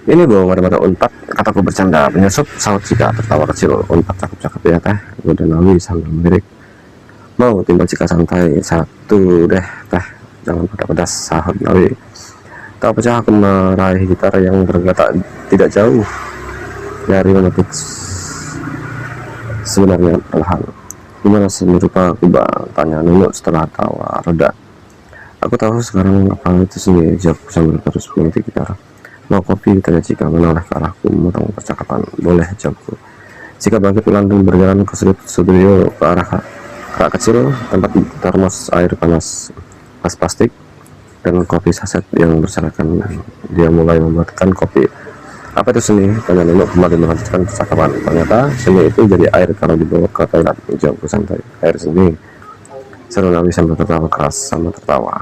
Ini bawa mata unpad, kataku bercanda penyusup, saut Cika tertawa kecil. Unpad cakep-cakep ya teh, goda Nawi sambil melirik. Mau timbal Cika santai, satu deh teh, jangan pedas-pedas, sahut Nawi. Tak pecah aku meraih gitar yang bergetar tidak jauh dari memetik sebenarnya perlahan. Gimana seni rupa Kuba? Tanya Nunu setelah tawa reda. Aku tahu sekarang apa itu seni, jawab sambil terus mengetik gitar. Mau kopi? Tanya Cika menoleh ke arahku memotong percakapan. Boleh, jawabku. Cika bangkit pelan dan berjalan ke sudut studio ke arah rak kecil tempat termos air panas, tas plastik, dan kopi saset yang berserakan. Dia mulai membuatkan kopi. Apa itu seni? Tanya Nunu kembali melanjutkan percakapan. Ternyata seni itu jadi air kalau dibawa ke toilet, jawabku santai. Air seni, seru Nawi sambil tertawa keras sama tertawa.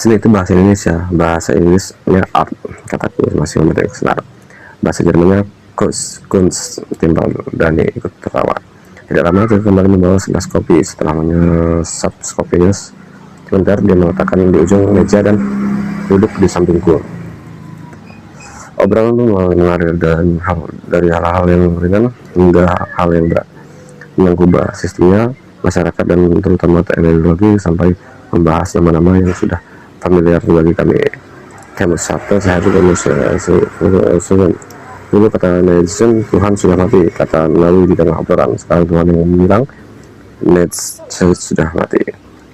Seni itu bahasa Indonesia, bahasa Inggrisnya art, kataku masih memetik senar. Bahasa Jermannya Kunst, timbal Dani ikut tertawa. Tidak lama dia kembali membawa segelas kopi. Setelah menyesap kopinya sebentar, dia meletakkan di ujung meja dan duduk di sampingku. Obrolan mengalir dari hal-hal yang ringan hingga hal yang berat tentang Kuba, sistemnya, masyarakat, dan terutama teknologi, sampai membahas nama-nama yang sudah familiar bagi kami. Camus Sartre, saya juga dulu kata Nelson, Tuhan sudah mati. Kata Nawi di tengah obrolan. Sekarang Tuhan yang bilang Nietzsche sudah mati.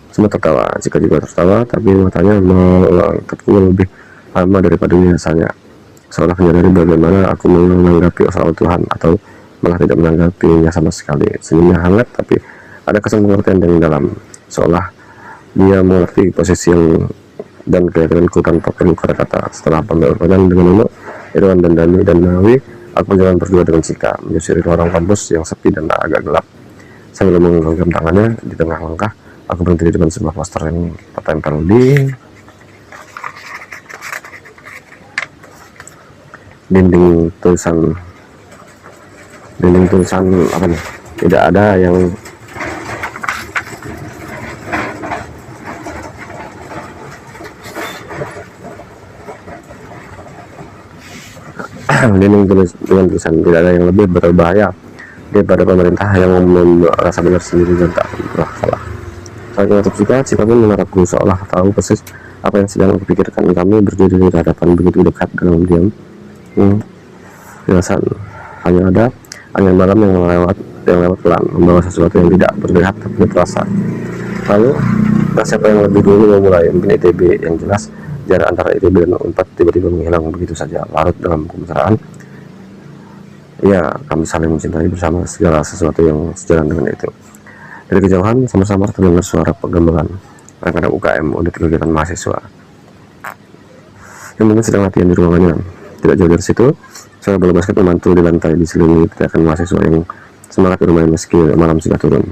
Semua tertawa. Jika juga tertawa, tapi matanya mengangkatku lebih lama daripada biasanya, seolah menyadari bagaimana aku menanggapi soal Tuhan, atau malah tidak menanggapinya sama sekali. Senyumnya hangat, tapi ada kesan pengertian yang dalam, seolah dia mengerti posisi yang dan keyakinanku tanpa perlu kata-kata. Setelah pembahasan dengan Nunu, Irwan, dan Dani dan Nawi, aku berjalan berdua dengan Cika menyusuri lorong kampus yang sepi dan agak gelap. Sambil menggenggam tangannya di tengah langkah, aku berhenti di depan sebuah poster yang tertempel di dinding tulisan apa nih? Tidak ada yang dengan tulisan tidak ada yang lebih berbahaya daripada pemerintah yang merasa benar sendiri dan tak pernah salah. Saat menutup Cika pun menatapku seolah tahu persis apa yang sedang kupikirkan. Kami berdiri di hadapan begitu dekat dalam diam. Jelasan hanya ada angin malam yang lewat pelan, membawa sesuatu yang tidak terlihat tapi terasa. Lalu, siapa yang lebih dulu memulai? Mungkin ITB. Yang jelas jarak antara ITB dan Unpad tiba-tiba menghilang begitu saja, larut dalam kemesraan. Ya, kami saling mencintai bersama, segala sesuatu yang sejalan dengan itu. Dari kejauhan, sama-sama terdengar suara penggembangan anak-anak UKM, unit kegiatan mahasiswa, yang mungkin sedang latihan di ruangannya. Tidak jauh dari situ, seorang bola basket memantul di lantai, diselimuti teriakan mahasiswa yang semangat bermain meski malam sudah turun.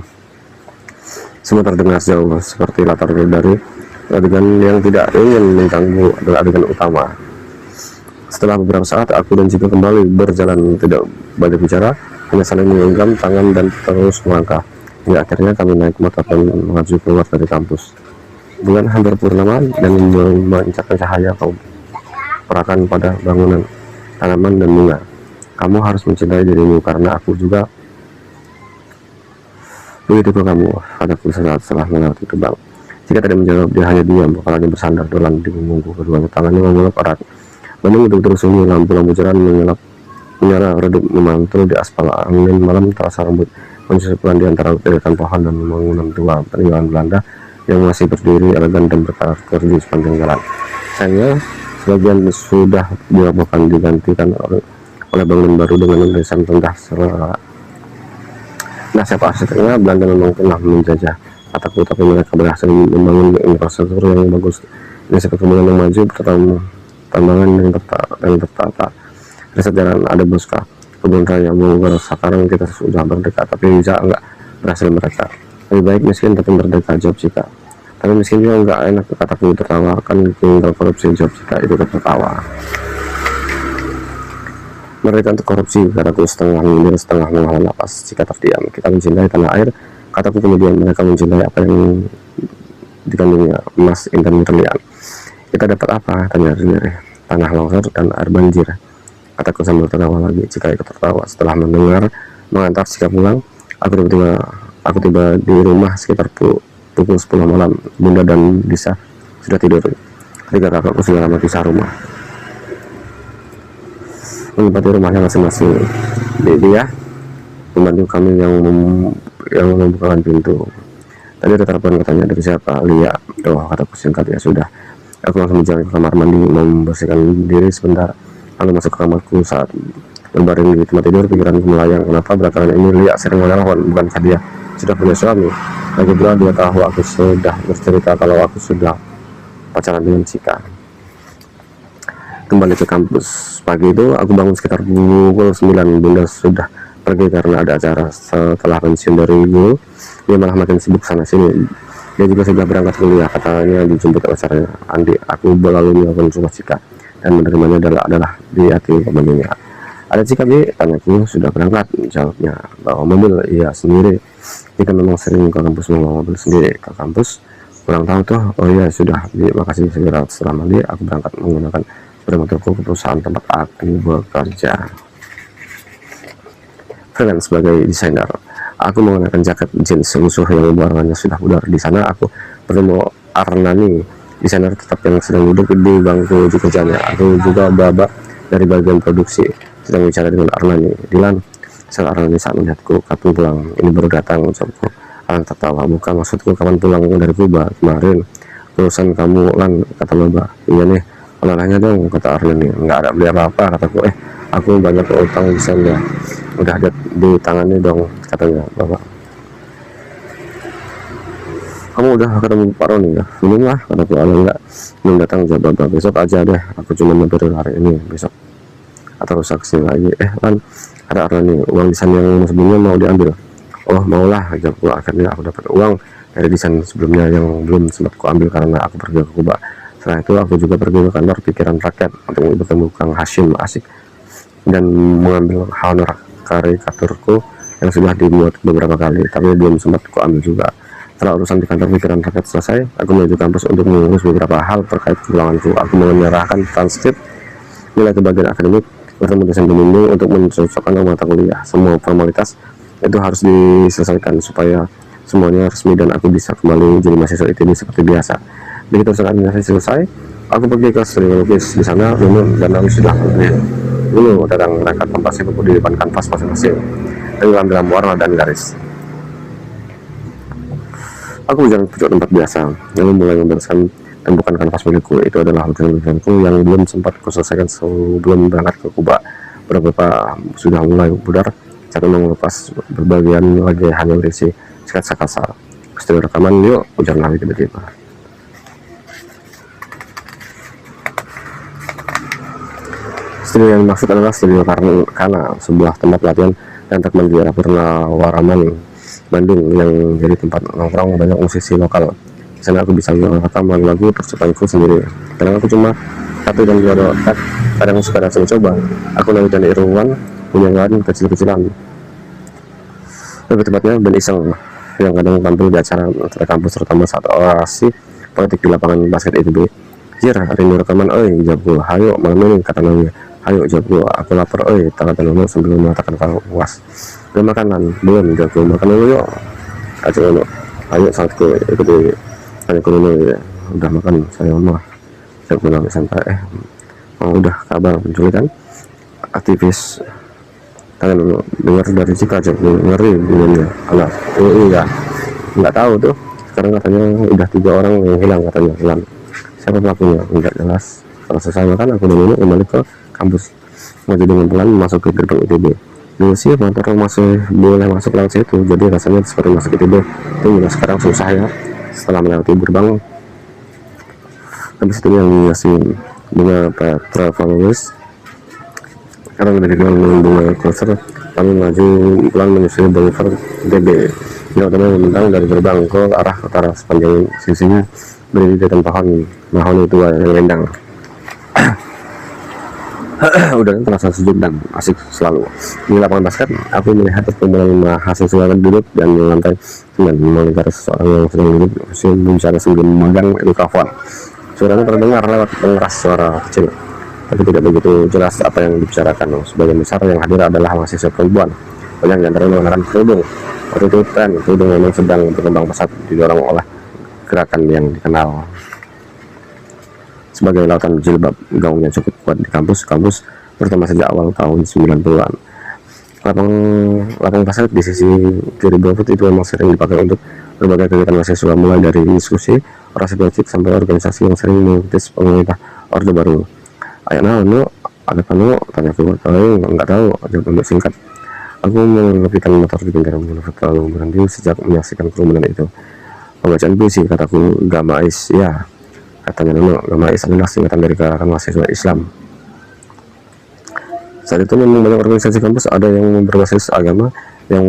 Semua terdengar jauh, seperti latar dari adegan yang tidak ingin mengganggu adalah adegan utama. Setelah beberapa saat, aku dan Cika kembali berjalan, tidak banyak bicara, hanya saling menggenggam tangan dan terus melangkah. Hingga akhirnya kami naik motor dan maju keluar dari kampus. Bulan hampir purnama dan memancarkan cahaya perakan pada bangunan, tanaman, dan bunga. Kamu harus mencintai dirimu karena aku juga begitu ke kamu, kataku setelah melewati gerbang. Jika tidak menjawab, dia hanya diam, kepalanya bersandar dolan di punggungku, keduanya tangannya mengulap erat. Bandung duduk sunyi, lampu-lampu jalan menyala redup memantul di aspal. Angin malam terasa rambut menyusut pelan di antara deretan pohon dan bangunan tua peninggalan Belanda yang masih berdiri elegan dan berkarakter di sepanjang jalan. Sayangnya, sebagian sudah dirobohkan digantikan oleh bangunan baru dengan desain rendah selera. Nah, siapa arsiteknya? Belanda memang pernah menjajah, kataku, tapi mereka berhasil membangun infrastruktur yang bagus. Ini seperti kebungan yang maju, pertambangan yang tertata. Riset jalan ada Boska, kebun raya Bogor. Sekarang kita sudah merdeka, tapi bisa enggak berhasil mereka. Lebih baik miskin tapi merdeka, jawab Cika. Tapi miskin juga enggak enak, kataku tertawa. Kan tinggal korupsi, jawab Cika itu tertawa. Mereka untuk korupsi, kataku setengah nyindir setengah menghela napas. Cika terdiam. Kita mencintai tanah air, kataku kemudian. Mereka mencintai apa yang dikandungnya, emas, intan, berlian. Kita dapat apa? Tanya sendiri. Tanah longsor dan air banjir, kataku sambil tertawa lagi. Jika ikut tertawa setelah mengantar Cika pulang, aku tiba di rumah sekitar pukul 10 malam. Bunda dan Lisa sudah tidur. Ketika kakakku sudah lama pisah rumah, menempati rumahnya masing-masing. Dia membantu kami yang membukakan pintu. Tadi ada telepon, katanya dari siapa? Lia. Oh, kataku singkat. Ya sudah. Aku langsung berjalan ke kamar mandi, membersihkan diri sebentar, lalu masuk ke kamarku. Saat berbaring di tempat tidur, pikiranku melayang. Kenapa belakangan ini Lia sering menelpon? Bukankah dia sudah punya suami? Lagi pula dia tahu aku sudah bercerita kalau aku sudah pacaran dengan Cika. Kembali ke kampus. Pagi itu aku bangun sekitar pukul 9. Bunda sudah pergi karena ada acara. Setelah pensiun dari guru, dia malah makin sibuk sana sini. Dia juga sudah berangkat kuliah, katanya dijemput acaranya. Andi, aku lalu melakukan rumah Cika dan menerimanya adalah dihati pembandingnya. Ada Cika, Bi? Tanyaku. Sudah berangkat, jawabnya. Bawa mobil? Iya, sendiri. Jika memang sering ke kampus membawa mobil sendiri ke kampus. Ulang tahun tuh? Oh iya, sudah, Bi. Makasih. Segera setelah mandi, aku berangkat menggunakan sepeda motorku ke perusahaan tempat aku bekerja freelance sebagai desainer. Aku mengenakan jaket jeans lusuh yang warnanya sudah pudar. Di sana aku bertemu Arnani, desainer tetap yang sedang duduk di bangku uji kerjanya. Aku juga babak dari bagian produksi, sedang bicara dengan Arnani. Dilan, saat Arnani saat melihatku, kapan pulang? Ini baru datang, ucapku. Alan tertawa. Bukan, maksudku kapan pulang dari Kuba? Kemarin. Urusan kamu, Lan, kata Baba. Iya nih, olahraga dong, kata Arnani. Nggak ada beli apa-apa, kataku. Aku banyak utang desain ya. Udah ada di tangannya dong, katanya Bapak. Kamu udah ketemu Pak Roni ya? Belum lah, kataku. Enggak, belum datang, jawab Bapak. Besok aja deh, aku cuma mampir hari ini, besok atau rusak kesini lagi. Kan ada Arnani, uang desain yang sebelumnya mau diambil. Oh, maulah, jawabku. Akhirnya aku dapat uang dari desain sebelumnya yang belum sempat ku ambil karena aku pergi ke Kuba. Setelah itu aku juga pergi ke kantor pikiran rakyat untuk bertemu Kang Hashim Asik dan mengambil honor karikaturku yang sudah dibuat beberapa kali, tapi belum sempat kuambil juga. Setelah urusan di kantor pikiran rakyat selesai, aku menuju kampus untuk mengurus beberapa hal terkait kepulanganku. Aku menyerahkan transkrip, nilai ke bagian akademik, bertemu dosen pembimbing untuk mencocokkan mata kuliah. Semua formalitas itu harus diselesaikan supaya semuanya resmi dan aku bisa kembali jadi mahasiswa ITB seperti biasa. Begitu urusan administrasi selesai, aku pergi ke studio lukis. Di sana Nunun dan Nawi sudah dulu datang. Mereka tempat sibuk di depan kanvas masing-masing dengan dalam warna dan garis. Aku berjalan ke tempat biasa, lalu mulai membereskan dan bukan kanvas milikku. Itu adalah lukisan-lukisanku yang belum sempat kuselesaikan sebelum berangkat ke Kuba. Beberapa sudah mulai pudar, satu mengelupas berbagian lagi hanya berisi sketsa kasar. Studio rekaman yuk, ujar Nawi tiba-tiba. Studio yang dimaksud adalah studio karena sebuah tempat latihan dan tekman di era Purnawaraman Bandung yang jadi tempat nongkrong banyak musisi lokal. Di sana aku bisa merekam lagu terciptaanku sendiri. Kadang aku cuma satu dan dua notat, kadang suka datang coba. Aku Nawi dan Irwan punya lain kecil-kecilan. Lebih tepatnya band iseng yang kadang tampil di acara antara kampus, terutama saat orasi politik di lapangan basket ITB. Jir, rindu rekaman, oi, jawabku. Hayo malam ini, kata Nawi. Hayo, jawabku. Aku lapar, oi, kata Nono sambil mengatakan kalau puas. Belum makanan, belum, jawabku. Makan dulu yuk, kata Nono. Ayo, saatku ikuti tanyaku Nono. Ya. Udah makan, saya mah, jawabku Nawi santai. Udah kabar penculikan aktivis. Tangan Nono, dengar dari Cika, jawabku. Ngeri dunia. Alah, enggak, nggak tahu tuh. Sekarang katanya udah 3 orang yang hilang, katanya hilang. Siapa pelakunya? Enggak jelas. Kalau selesai makan, aku dan Nino kembali ke kampus. Maju dengan pelan masuk ke gerbang ITB. Dulu sih motor masih boleh masuk lewat situ, jadi rasanya seperti masuk ITB. Itu udah sekarang susah ya. Setelah melewati gerbang, habis itu yang ngasih bunga Petra Valois. Sekarang udah dikenal dengan bunga Closer, kami maju pelan menyusuri Boulevard ITB. Yang utama membentang dari gerbang ke arah utara, sepanjang sisinya berdiri di pohon mahoni tua yang rindang. Udara terasa sejuk dan asik selalu. Di lapangan basket, aku melihat perkumpulan mahasiswa duduk dan lantai dengan melingkari seseorang yang sedang duduk berbicara sambil memegang mikrofon. Suaranya terdengar lewat pengeras suara kecil, tapi tidak begitu jelas apa yang dibicarakan. Sebagian besar yang hadir adalah mahasiswa perempuan. Banyak yang antaranya mengenakan kerudung. Waktu itu tren kerudung memang sedang berkembang pesat, didorong oleh gerakan yang dikenal sebagai lautan jilbab. Gaungnya cukup kuat di kampus terutama sejak awal tahun 90-an. Lapang pasar di sisi kiri Browfoot itu memang sering dipakai untuk berbagai kegiatan mahasiswa, mulai dari diskusi, orasi politik, sampai organisasi yang sering mengikuti pemerintah Orde Baru. Ayo no, ada panu, tanya aku, nggak tahu, jawab untuk singkat. Aku menepikan motor di pinggir Browfoot lalu berhenti sejak menyaksikan kerumunan itu. Pembacaan puisi, kataku, Gamais, ya. Katanya Nono, Gamais adalah singkatan dari gerakan mahasiswa Islam. Saat itu memang banyak organisasi kampus, ada yang berbasis agama, yang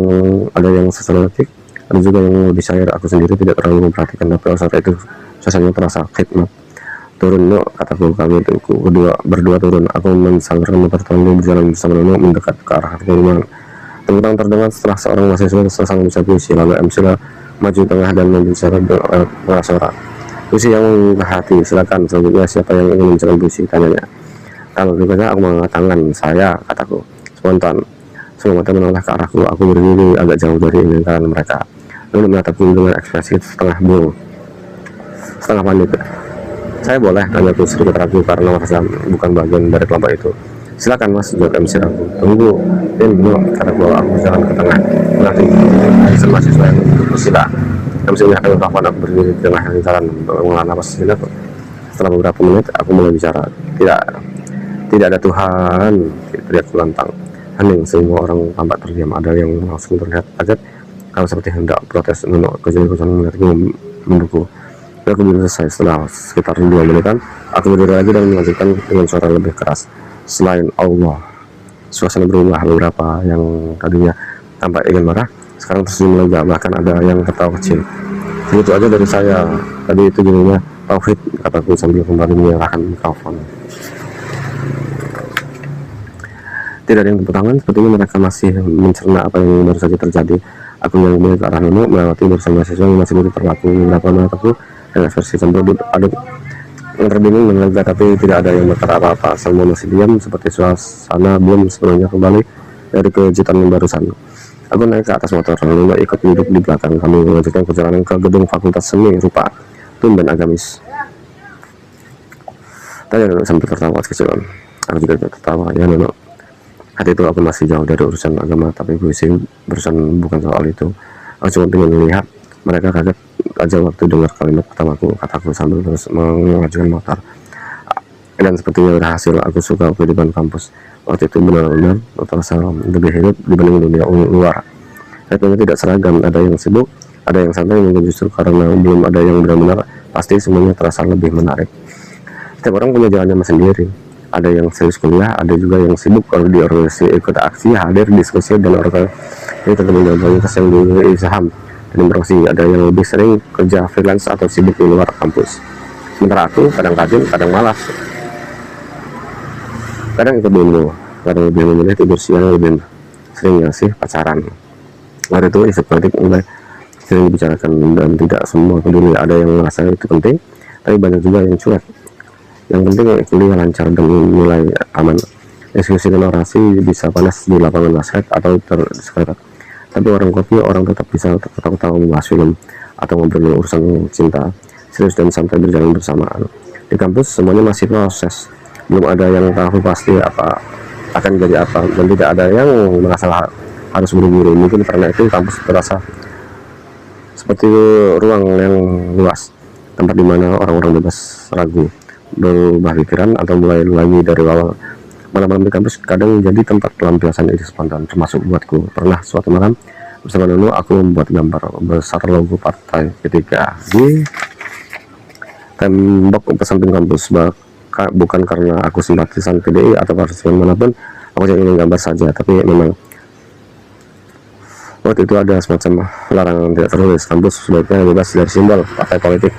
ada yang sosiologi, ada juga yang lebih cair. Aku sendiri tidak terlalu memperhatikan, tapi saat itu suasananya terasa khidmat. Turun no, kataku, kami itu berdua turun. Aku mensalurkan motor lalu berjalan bersama Nono mendekat ke arah kerumunan. Tentang terdengar setelah seorang mahasiswa selesai membaca puisi, lalu MC maju tengah dan membicara dengan suara. Puisi yang menggugah hati, silakan selanjutnya siapa yang ingin membacakan puisi, tanyanya. Kalau berikutnya aku mengangkat tangan, saya, kataku, spontan. Semua mata menoleh ke arahku, aku berdiri agak jauh dari ingatan mereka. Lalu menatapku dengan ekspresi setengah bingung, setengah panik. Saya boleh, tanyaku sedikit ragu karena merasa bukan bagian dari kelompok itu. Silakan mas, jawab MC ragu. Tunggu, kataku, aku jalan ke tengah. Nanti mahasiswa yang bersila. MC menyatakan telepon, aku berdiri di tengah lingkaran, mengelola napas sejenak. Setelah beberapa menit, aku mulai bicara. Tidak ada Tuhan, teriakku lantang. Hening, semua orang tampak terdiam. Ada yang langsung terlihat kaget, kalau seperti hendak protes. Nono kejadian melihatku menduku. Aku belum selesai. Setelah sekitar 2 menitan, aku berdiri lagi dan melanjutkan dengan suara lebih keras. Selain Allah. Suasana berubah. Beberapa yang tadinya tampak ingin marah, sekarang tersenyum lega, bahkan ada yang tertawa kecil. Begitu aja dari saya. Tadi itu judulnya Tauhid, kataku sambil kembali menyerahkan mikrofon. Tidak ada yang tepuk tangan, sepertinya mereka masih mencerna apa yang baru saja terjadi. Aku yang kembali ke arah Nono, melewati bersama mahasiswa yang masih belum terlaku. Beberapa menatapku dan ekspresi campur aduk yang terbingung dan lega, tapi tidak ada yang berkata apa-apa. Semua masih diam, seperti suasana belum sepenuhnya kembali dari kejutan yang barusan. Aku naik ke atas motor, lalu ikut duduk di belakang. Kami melanjutkan perjalanan ke gedung Fakultas Seni Rupa, tumben agamis. Tadi Nono sambil tertawa kecil. Aku juga tertawa, ya Nono. Hati itu aku masih jauh dari urusan agama, tapi puisi barusan bukan soal itu. Aku cuma ingin melihat mereka kaget aja waktu dengar kalimat pertamaku, kataku sambil terus mengajukan motor. Dan sepertinya berhasil. Aku suka kehidupan kampus. Waktu itu benar-benar terasa lebih hidup dibanding dunia luar. Ritmenya tidak seragam, ada yang sibuk, ada yang santai, mungkin justru karena belum ada yang benar-benar pasti, semuanya terasa lebih menarik. Setiap orang punya jalannya sendiri. Ada yang serius kuliah, ada juga yang sibuk kalau di organisasi, ikut aksi, hadir, diskusi, dan organisasi tergabung dalam komunitas yang diberi saham dan berfungsi. Ada yang lebih sering kerja freelance atau sibuk di luar kampus. Sementara aku kadang rajin, kadang malas, kadang ikut demo, kadang lebih memilih tidur siang, lebih sering ngasih pacaran. Hari itu isu politik mulai sering dibicarakan dan tidak semua peduli. Ada yang merasa itu penting, tapi banyak juga yang cuek. Yang penting kuliah lancar dan nilai aman. Diskusi dan orasi bisa panas di lapangan basket atau terdiskret. Tapi orang kopi, orang tetap bisa ketawa-ketawa membahas film atau ngobrol urusan cinta serius dan santai berjalan bersamaan. Di kampus semuanya masih proses, belum ada yang tahu pasti apa akan jadi apa, dan tidak ada yang merasa harus buru-buru. Mungkin karena itu kampus terasa seperti ruang yang luas, tempat dimana orang-orang bebas ragu, berubah pikiran, atau mulai lagi dari awal. Malam-malam di kampus kadang jadi tempat pelampiasan ide spontan, termasuk buatku. Pernah suatu malam bersama Nono, aku membuat gambar besar logo partai ketiga di tembok samping kampus. Bukan karena aku simpatisan PDI atau partisipan manapun, aku hanya ingin gambar saja. Tapi memang waktu itu ada semacam larangan tidak tertulis, kampus sebaiknya bebas dari simbol partai politik.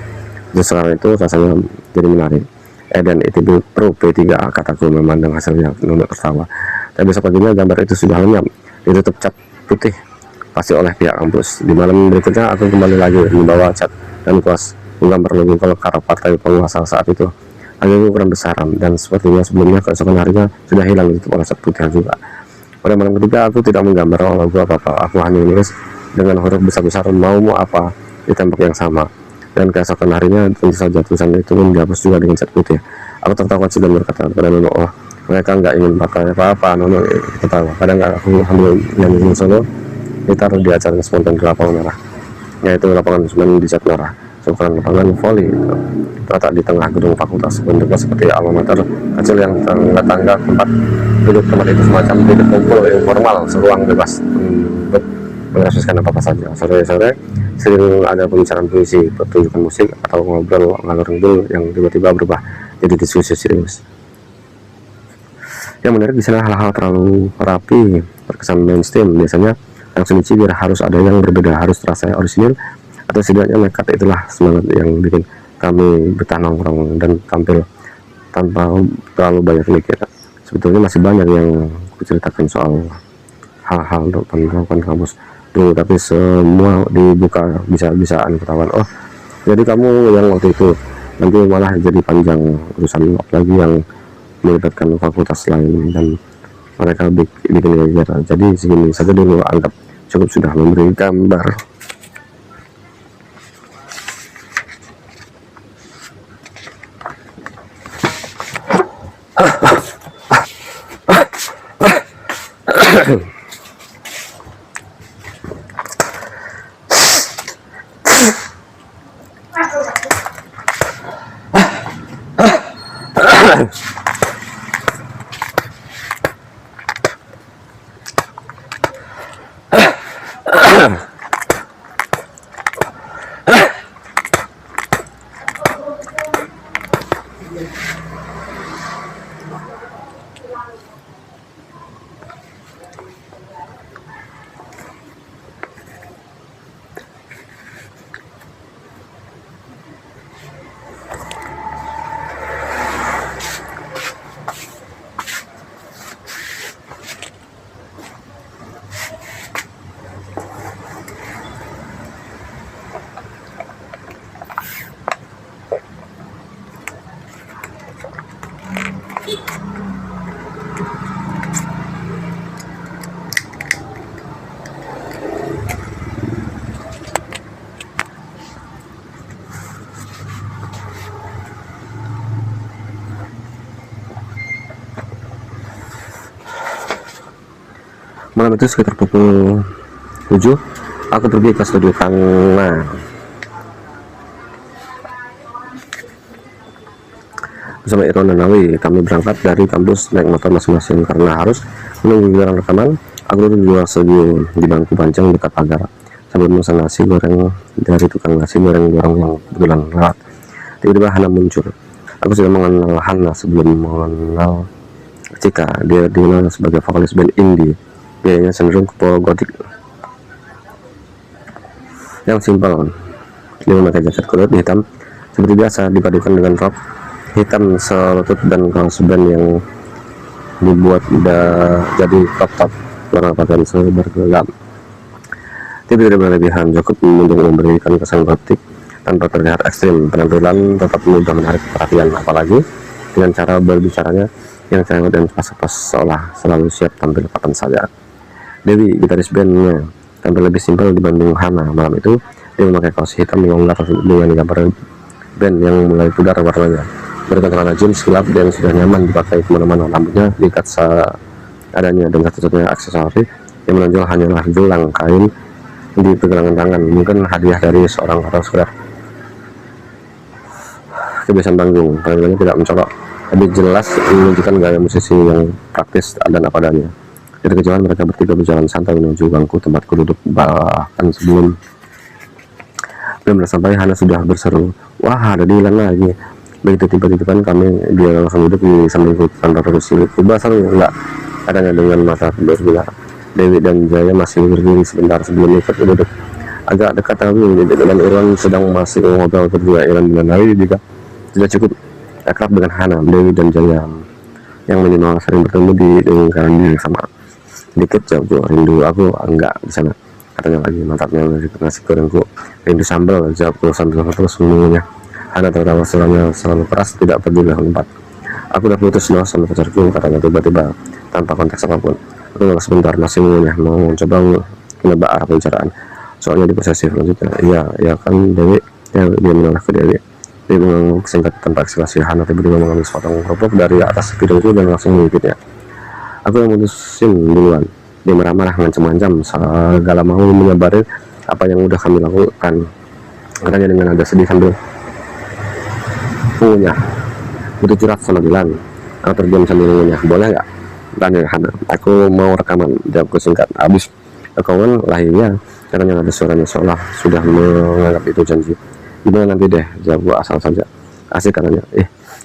Justru sekarang itu rasanya jadi menarik. Dan itu pro P3, kataku memandang hasilnya. Nono tertawa. Tapi besok paginya gambar itu sudah lenyap, ditutup cat putih pasti oleh pihak kampus. Di malam berikutnya aku kembali lagi membawa cat dan kuas menggambar logo kalau partai penguasa saat itu. Hanya ukuran besar, dan sepertinya sebelumnya keesokan harinya sudah hilang itu pada saat putih juga. Pada malam ketiga aku tidak menggambar logo apa-apa, aku hanya menulis dengan huruf besar-besar mau apa di tembok yang sama. Dan keesokan harinya tentu saja tulisan itu pun dihapus juga dengan cat putih. Aku tertawa dan berkata kepada Nono, oh mereka nggak ingin pakai apa-apa. Nono ketawa. Kadang aku ambil nyanyi solo ditaruh di acara spontan di lapangan merah, yaitu lapangan semen di cat merah, ukuran lapangan volley terletak di tengah gedung fakultas. Bentuknya seperti alma mater kecil yang tangga tempat duduk. Tempat itu semacam titik kumpul informal, seruang bebas untuk mengekspresikan apa saja. Sore-sore sering ada pembicaraan puisi, pertunjukan musik, atau ngobrol ngalor ngidul yang tiba-tiba berubah jadi diskusi serius. Yang menarik di sana hal-hal terlalu rapi, terkesan mainstream. Biasanya yang seni biar harus ada yang berbeda, harus terasa orisinil atau setidaknya nekat. Itulah semangat yang bikin kami betah nongkrong dan tampil tanpa terlalu banyak mikir. Sebetulnya masih banyak yang kuceritakan soal hal-hal depan kampus dulu, tapi semua dibuka bisa-bisaan ketahuan. Oh jadi kamu yang waktu itu, nanti malah jadi panjang urusan lagi yang melibatkan fakultas lain dan mereka bikin kegiatan. Jadi segini saja dulu, anggap cukup sudah memberi gambar. Malam itu sekitar pukul 7 aku pergi ke studio Kangna bersama Irwan dan Nawi. Kami berangkat dari kampus naik motor masing-masing karena harus menunggu giliran rekaman. Aku duduk di luar studio di bangku panjang dekat pagar sambil memesan nasi goreng dari tukang nasi goreng yang kebetulan lewat. Tiba-tiba Hana muncul. Aku sudah mengenal Hana sebelum mengenal Cika. Dia dikenal sebagai vokalis band indie. Gayanya cenderung ke gotik yang simpel. Dia memakai jaket kulit hitam seperti biasa dipadukan dengan rok hitam selutut dan kaos band yang dibuat jadi crop top warna pakaian bergelap. Tidak berlebihan, cukup untuk memberikan kesan gotik tanpa terlihat ekstrim. Penampilan tetap mudah menarik perhatian, apalagi dengan cara berbicaranya yang cerewet dan pas-pas, seolah selalu siap tampil kapan saja. Dewi, gitaris bandnya, tampil lebih simpel dibanding Hana. Malam itu dia memakai kaos hitam yang longgar dengan gambar band yang mulai pudar warnanya. Berkat celana jeans gelap dan sudah nyaman dipakai kemana-mana. Rambutnya diikat seadanya dan satu-satunya aksesori yang menonjol hanyalah gelang kain di pergelangan tangan, mungkin hadiah dari seorang atau sekedar kebiasaan panggung. Penampilannya tidak mencolok, lebih jelas menunjukkan gaya musisi yang praktis dan apa adanya. Dari kejauhan mereka bertiga berjalan santai menuju bangku tempatku duduk. Bahkan sebelum belum sampai, Hana sudah berseru, "Wah, ada Dilan lagi." Begitu tiba-tiba kami, dia langsung duduk di sampingku tanpa berusil. Tiba seru enggak, katanya dengan mata berbinar. Dewi dan Jaya masih berdiri sebentar sebelum ikut duduk agak dekat. Tapi dan Irwan sedang masih ngobrol berdua. Irwan dan Nawi juga sudah cukup akrab dengan Hana. Dewi dan Jaya yang minimal sering bertemu di lingkaran diri sama. Dikit jauh-jauh rindu aku enggak di sana. katanya lagi. Mantapnya nasi gorengku, rindu sambal, jawabku sambil terus menunggunya. Hana tertawa selalu keras, tidak peduli tempat. Aku udah putus loh sama pacarku, katanya tiba-tiba tanpa konteks apapun. Aku nolak sebentar, masih mengunyah, mau coba menebak arah pembicaraan. Soalnya di posesif lanjutnya. Iya kan Dewi, ya, dia menoleh ke Dewi. Dia mengangguk singkat tanpa ekspresi. Hana tiba-tiba mengambil sepotong kerupuk dari atas piringku dan langsung mengikutnya. Aku yang mutusin duluan. Dia marah-marah, ngancam-ngancam, segala mau menyabarin apa yang udah kami lakukan. Katanya dengan nada sedih sambil mengunyah. Butuh curhat sama Dilan. Aku terdiam sambil mengunyah. Boleh nggak? Tanya Hana. Aku mau rekaman, jawabku singkat. Abis rekaman lahirnya, katanya ada suaranya seolah sudah menganggap itu janji. Gimana nanti deh, jawabku asal saja. Asik katanya.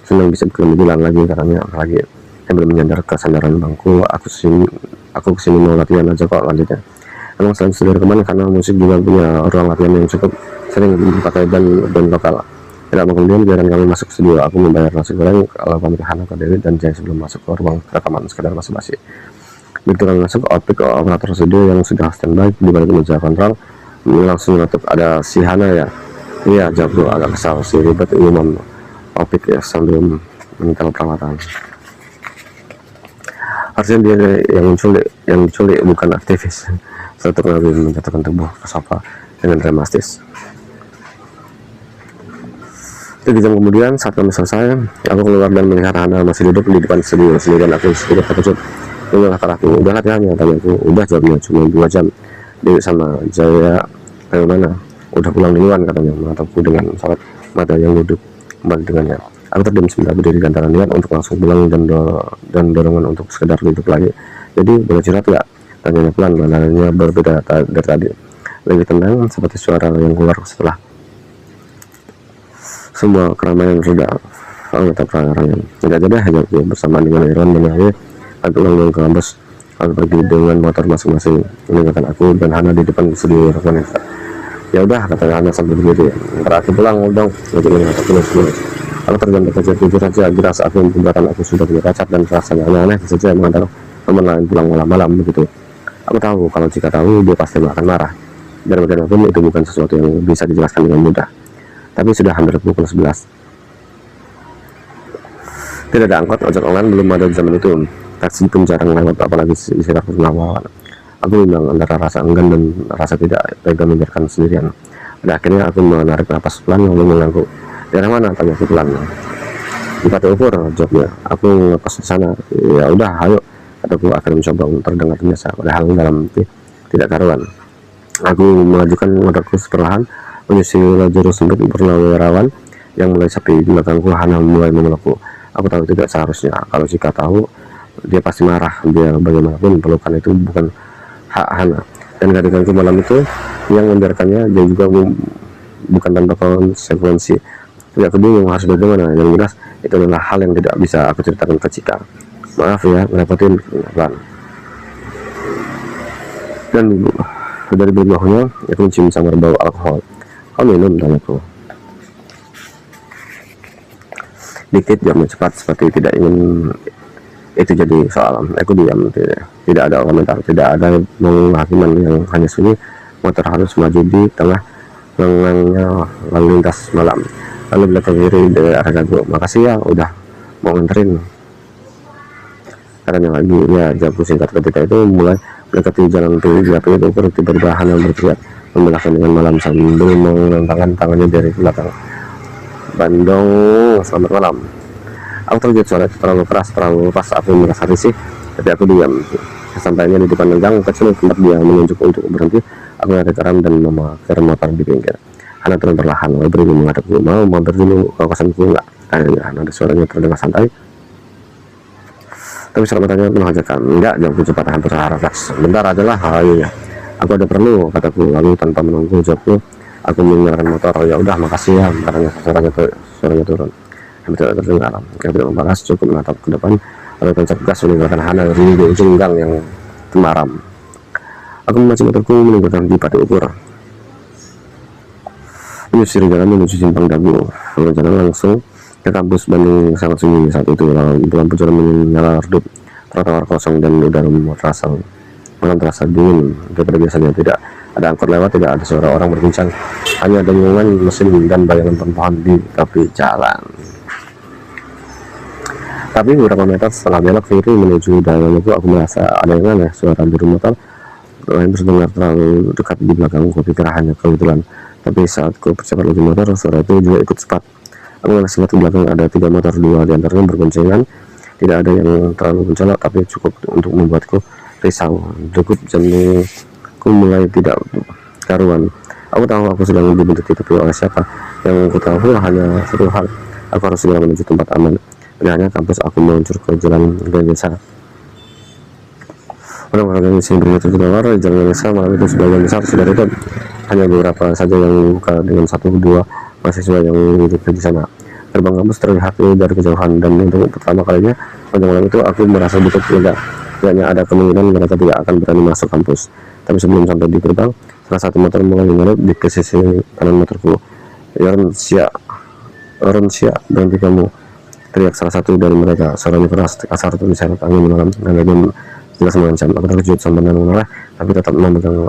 Senang bisa bertemu Dilan lagi, katanya lagi. Sambil menyandar kesandaran bangku, aku kesini mau latihan aja kok, lanjutnya. Emang selain studio rekaman, karena musik juga punya ruang latihan yang cukup sering dipakai band lokal. Tidak mau kemudian biaran kami masuk studio, aku membayar nasi goreng kalau pamit Hana ke David dan Jay sebelum masuk ke ruang rekaman sekedar basa-basi. Begitu kami masuk, optik operator studio yang sudah standby di balik meja kontrol langsung ngetuk. Ada si Hana ya? Iya, jawab agak kesal, si ribet umum optik ya sambil mental perawatan. Harusnya dia yang culik bukan aktivis. Satu kali menjatuhkan tubuh ke sofa dengan dramatis. 3 jam kemudian, saat kami selesai, aku keluar dan melihat Hana masih duduk di depan studio sendirian. Aku sedikit terkejut. Menoleh ke aku. Udah latihannya, tanyaku. Udah, jawabnya, cuma 2 jam. Dewi sama Jaya kayak mana? Udah pulang duluan, katanya, menatapku dengan sorot mata yang duduk kembali dengannya. Aku terdiam sebentar, berdiri di antara niat untuk langsung pulang dan dorongan untuk sekedar duduk lagi. Jadi boleh curhat ya? Tanyanya pelan, nadanya berbeda dari tadi. Lebih tenang, seperti suara yang keluar setelah semua keramaian sudah. Aku tetap rangan-rangan. Tidak jadi hanya bersama dengan Iron menyanyi. Aku langsung ke kampus. Aku pergi dengan motor masing-masing, meninggalkan aku dan Hana di depan studio rekaman. Ya udah, kata Hana sambil berdiri. Ntar aku pulang dong. Untuk melihat aku terus. Aku tergantung kerja jujur saja. Dirasa aku pembuatan aku sudah punya pacar dan rasanya aneh-aneh saja mengantar teman lain pulang malam-malam begitu. Aku tahu kalau jika tahu dia pasti akan marah. Dan bagaimanapun itu bukan sesuatu yang bisa dijelaskan dengan mudah. Tapi sudah hampir pukul 11. Tidak ada angkot, ojek online belum ada di zaman itu. Taksi pun jarang lewat, apalagi di sekitar perlawanan. Aku bimbang antara rasa enggan dan rasa tidak tega membiarkan sendirian. Pada akhirnya aku menarik napas pelan lalu mengangguk. Daerah mana? Tanya aku pelan. Di Pati Ukur, jawabnya. Aku ngekos di sana. Ya udah, ayo. Kataku akan mencoba untuk terdengar biasa, padahal dalam tidak karuan. Aku mengajukan motorku perlahan menyusui lajur sempit purnawirawan yang mulai sepi. Di belakangku Hana mulai memelukku. Aku tahu tidak seharusnya. Kalau jika tahu, dia pasti marah. Dia bagaimanapun pelukan itu bukan hak Hana. Dan kehadiranku malam itu yang membiarkannya dia juga bukan tanpa konsekuensi. Tidak aku bingung harus bagaimana. Yang jelas itu adalah hal yang tidak bisa aku ceritakan ke Cika. Maaf ya, ngerepotin pelan. Dan dari bawahnya aku mencium samar bau alkohol. Kau minum, tanyaku. Dikit, jamnya cepat seperti tidak ingin itu jadi soal. Aku diam, tidak ada komentar, tidak ada penghakiman yang hanya sunyi. Motor harus maju di tengah lengangnya lalu lintas malam. Lalu belakang kiri dari arah Gago. Makasih ya, udah mau nganterin. Katanya lagi, ya jawabku singkat. Ketika itu mulai mendekati jalan gelap itu, tiba-tiba Hana berteriak membelahkan dengan malam sambil mengulangkan tangannya dari belakang. Bandung, selamat malam. Aku terkejut suara itu terlalu keras, terlalu pas. Aku merasa risih, tapi aku diam. Sesampainya di depan gang kecil tempat dia menunjuk untuk berhenti, aku narik rem dan memakir motor di pinggir. Hana turun perlahan, lalu beri menghadapku. Mau mampir dulu ke kosanku nggak? Tanya. Ada suaranya terdengar santai, tapi selamatannya penuh ajakan. Enggak, jawabku cepat, hampir refleks. Bentar aja lah, ayo. Aku ada perlu, kataku. Lalu tanpa menunggu jawabku, aku meninggalkan motor. Ya udah, makasih ya. Karena suaranya turun. Hampir tidak terdengar. Aku tidak membalas, cukup menatap ke depan. Lalu tancap gas meninggalkan Hana dari ujung gang yang temaram. Aku memacu motorku meninggalkan di Pati Ukur. Menyusuri jalan menuju Simpang Dagu. Lalu jalan langsung ke kampus Bandung sangat sunyi saat itu. Lampu jalan menyala redup, trotoar kosong dan udara malam terasa dingin daripada biasanya. Tidak Ada angkot lewat, tidak ada suara orang berbincang, hanya dengungan mesin dan bayangan pohon di tepi jalan. Tapi beberapa meter setelah belok kiri menuju dalam itu, aku merasa ada yang aneh. Suara burung motor lain terdengar terlalu dekat di belakangku. Kupikir hanya kebetulan, tapi saat ku percepat laju motor, suara itu juga ikut cepat. Aku melihat di belakang ada 3 motor, 2 diantaranya berboncengan. Tidak ada yang terlalu mencolok, tapi cukup untuk membuatku risau. Degup jantungku mulai tidak karuan. Aku tahu aku sedang dibentuk tapi oleh siapa. Yang aku tahu hanya satu hal, aku harus segera menuju tempat aman. Pilihannya kampus. Aku meluncur ke jalan Ganesha. Orang-orang yang sini bermeter keluar jalan Ganesha. Malam itu sebagian besar sudah tutup, hanya beberapa saja yang buka dengan 1-2 mahasiswa yang hidup di sana. Gerbang kampus terlihat dari kejauhan, dan untuk pertama kalinya pada malam itu aku merasa betul lega. Tidaknya ada kemungkinan mereka tidak akan berani masuk kampus. Tapi sebelum sampai di gerbang, salah satu motor mulai menyalip di sisi kanan motorku. Ronsia, berhenti kamu, teriak salah satu dari mereka. Suaranya keras, kasar, diseret angin malam, nadanya jelas mengancam. Aku terkejut sambil menoleh, tapi tetap memegang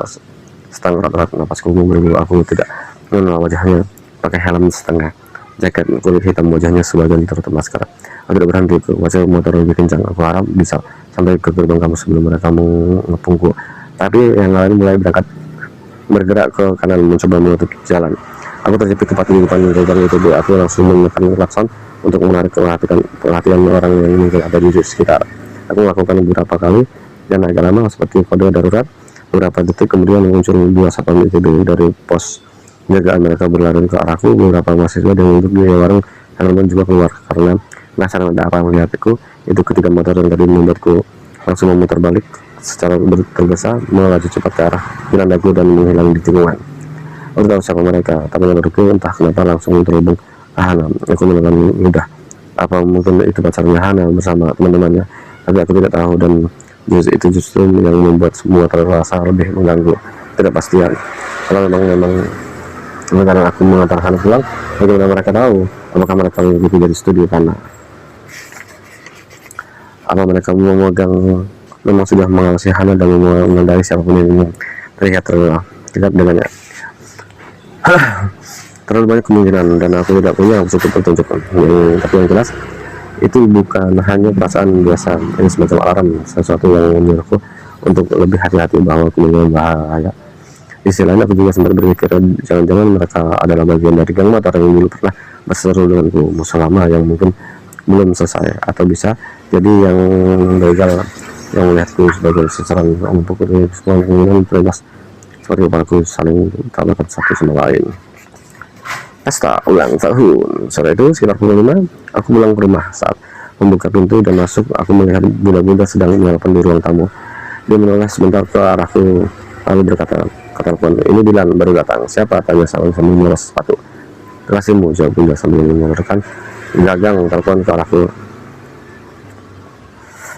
stang erat-erat. Napasku beribu. Aku tidak mengenal wajahnya. Pakai helm setengah, jaket kulit hitam, wajahnya sebagian tertutup masker. Aku tidak berhenti, wajah motor lebih kencang. Aku harap bisa sampai ke gerbang kampus sebelum mereka mengepungku. Tapi yang lain mulai bergerak ke kanan, mencoba menutup jalan. Aku terjepit tepat di depan gerbang itu. Aku langsung menekan klakson untuk menarik perhatian orang yang mungkin ada di sekitar. Aku melakukan beberapa kali dan agak lama seperti kode darurat. Beberapa detik kemudian muncul 2 satpam ITB dari pos jagaan. Mereka berlari ke arahku. Beberapa mahasiswa yang duduk di warung helm juga keluar karena penasaran ada apa melihatku. Itu ketiga motor yang tadi membuatku langsung memutar balik secara tergesa, melaju cepat ke arah jalan dagu dan menghilang di tikungan. Aku tahu siapa mereka, tapi menurutku entah kenapa langsung terhubung Hana. Aku menekan mudah, apa mungkin itu pacarnya Hana bersama teman-temannya, tapi aku tidak tahu. Dan itu justru yang membuat semua terasa lebih mengganggu. Tidak pastian. Kalau memang karena aku mengantar Hana pulang, bagaimana mereka tahu? Apakah mereka mengikuti dari studio Hana? Apa mereka memang sudah mengawasi Hana dan mengendali siapapun yang terlihat dekat dengannya? Terlalu banyak kemungkinan dan aku tidak punya cukup petunjuk. Tapi yang jelas itu bukan hanya perasaan biasa, ini semacam alarm, sesuatu yang menyuruhku untuk lebih hati-hati bahwa kemungkinan bahaya. Di sisi lain aku juga sempat berpikir, jangan-jangan mereka adalah bagian dari geng motor yang dulu pernah berseteru denganku musuh lama yang mungkin belum selesai, atau bisa jadi yang begal yang melihatku sebagai sasaran empuk. Semua kemungkinan bebas, seperti kepalaku saling tabrakan satu sama lain. Pesta ulang tahun. Sore itu sekitar pukul 5, aku pulang ke rumah. Saat membuka pintu dan masuk, aku melihat Bunda sedang menyalakan di ruang tamu. Dia menoleh sebentar ke arahku, lalu berkata ke telepon, "Ini Dilan, baru datang." "Siapa?" tanya sambil mengulas sepatu. "Kekasihmu," jawab Bunda sambil mengeluarkan gagang telepon ke arahku.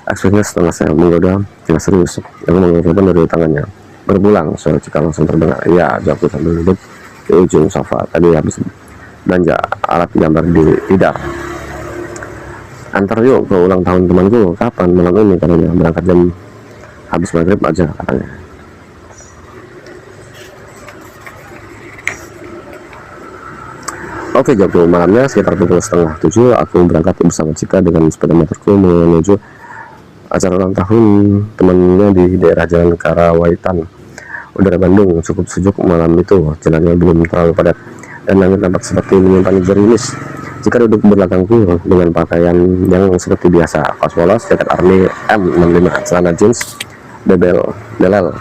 Ekspresinya setengah saya menggoda, tidak serius. Aku mengambil telepon dari tangannya. "Berpulang," suara Cika langsung terdengar. "Iya," jawabku sambil duduk di ujung sofa. "Tadi habis belanja alat gambar di Tidar. Antar yuk ke ulang tahun temanku." "Kapan?" "Malam ini," katanya. "Berangkat jam habis maghrib aja," katanya. "Oke," jawabku. Malamnya sekitar pukul 6:30 aku berangkat bersama Cika dengan sepeda motorku menuju acara ulang tahun temannya di daerah Jalan Karawaitan. Udara Bandung cukup sejuk malam itu, jalannya belum terlalu padat dan langit nampak seperti menyimpan gerimis. Jika duduk belakangku dengan pakaian yang seperti biasa, kaos polos, jaket army M65, celana jeans belel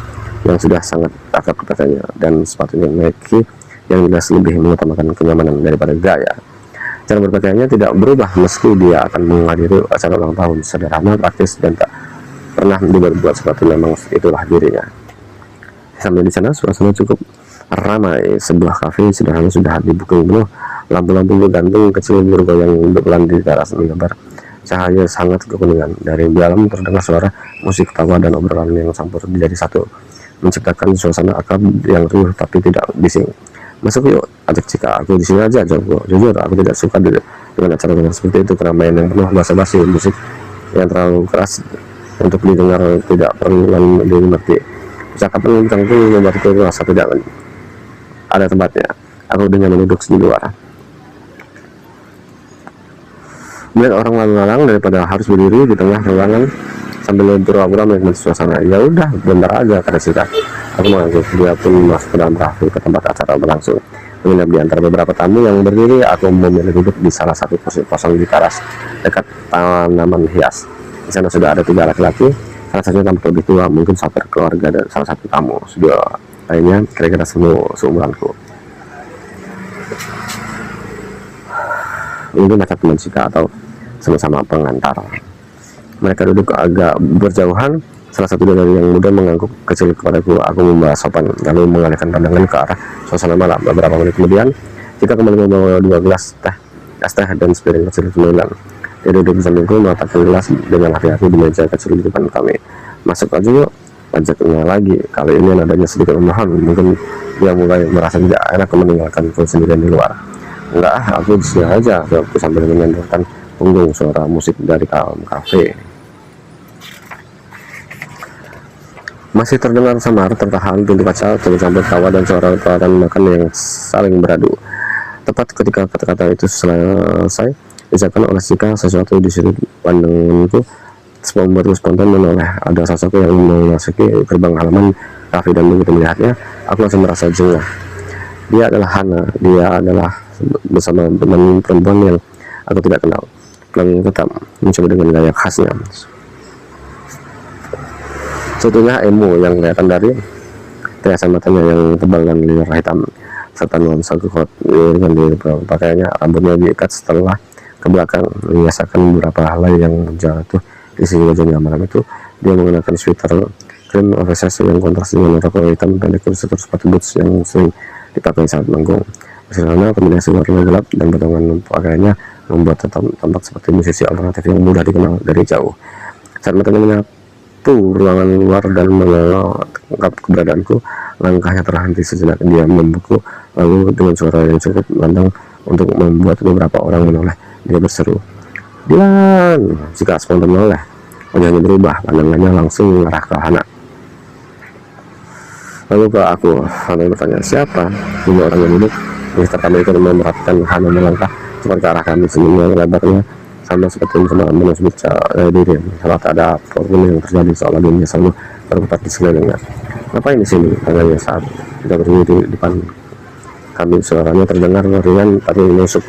yang sudah sangat akrab katanya, dan sepatunya Nike yang jelas lebih mengutamakan kenyamanan daripada gaya. Cara berpakaiannya tidak berubah meski dia akan menghadiri acara ulang tahun, sederhana, praktis, dan tak pernah dibuat seperti memang itulah dirinya. Sampai di sana suasana cukup ramai. Sebuah kafe sederhana sudah dibuking penuh. Lampu-lampu gantung kecil bergoyang berpelan di teras menggambar cahaya sangat kekuningan. Dari dalam terdengar suara musik, tawa, dan obrolan yang campur menjadi satu, menciptakan suasana akrab yang riuh tapi tidak bising. "Masuk yuk," ajak Cika. "Aku di sini aja," jawabku. Jujur, aku tidak suka dengan acara seperti itu. Keramaian yang penuh basa-basi, musik yang terlalu keras untuk didengar, tidak perlu dimengerti. Percakapan itu membuatku merasa tidak ada tempatnya. Aku dengan duduk di luar, melihat orang lalu lalang daripada harus berdiri di tengah ruangan sambil berpura-pura menikmati suasana. Ya udah, bentar aja, kata Sika. Aku mengangguk. Dia pun masuk ke dalam kafe ke tempat acara berlangsung. Menginap di antara beberapa tamu yang berdiri, aku memilih duduk di salah satu kursi kosong di teras dekat tanaman hias. Di sana sudah ada 3 laki-laki, salah satunya tampak lebih tua, mungkin sopir keluarga dan salah satu tamu. Sudah lainnya kira-kira semua seumuranku. Mungkin macam teman Sika atau sama-sama pengantar. Mereka duduk agak berjauhan. Salah satu dari yang muda mengangguk kecil kepadaku. Aku membahas sopan, lalu mengalihkan pandangan ke arah suasana malam. Beberapa menit kemudian, Sika kembali membawa 2 gelas teh, es teh dan sepiring kecil cemilan. Dia duduk di sampingku, meletakkan gelas dengan hati-hati di meja kecil di depan kami. Masuk aja yuk, ajaknya lagi. Kali ini nadanya sedikit memohon. Mungkin dia mulai merasa tidak enak meninggalkanku sendirian di luar. Enggak, aku di sini aja, aku sambil menyandarkan punggung suara musik dari kafe. Masih terdengar samar, tertahan pintu kaca, campur tawa dan suara peralatan makan yang saling beradu. Tepat ketika kata-kata itu selesai, diucapkan oleh Sika, sesuatu di sudut pandangku membuatku spontan menoleh. Ada sosok yang memasuki gerbang halaman kafe dan begitu melihatnya, aku langsung merasa jengah. Dia adalah Hana. Dia adalah bersama teman perempuan yang aku tidak kenal. Pelangi tetap mencoba dengan gaya khasnya. Contohnya emo yang kelihatan dari teasan matanya yang tebal dan liar hitam, serta nuansa kekot dengan di pakaiannya. Rambutnya diikat setelah ke belakang, menyiasakan beberapa helai yang jatuh di sisi wajahnya. Malam itu dia mengenakan sweater krim oversize yang kontras dengan rok hitam pendek serta sepatu boots yang sering dipakai saat manggung. Misalnya kombinasi warna gelap dan potongan pakaiannya membuat tampak seperti musisi alternatif yang mudah dikenal dari jauh. Saat matanya menyapu ruangan luar dan menangkap keberadaanku, langkahnya terhenti sejenak. Dia membuku, lalu dengan suara yang cukup lantang untuk membuat beberapa orang menoleh, dia berseru, "Dilan!" Jika spontan menoleh, wajahnya berubah, pandangannya langsung mengarah ke Hana. Lalu ke aku, Hana bertanya, "Siapa?" Ini orang yang duduk Mister kami ikut memperhatikan Hana melangkah cepat ke arah kami. Senyumnya lebarnya sama seperti menusuk diri, salah tak ada apapun yang terjadi, seolah dunia selalu berputar di sekelilingnya. "Ngapain di sini?" tanyanya saat kita berdiri di depan kami. Suaranya terdengar ringan tapi menusuk.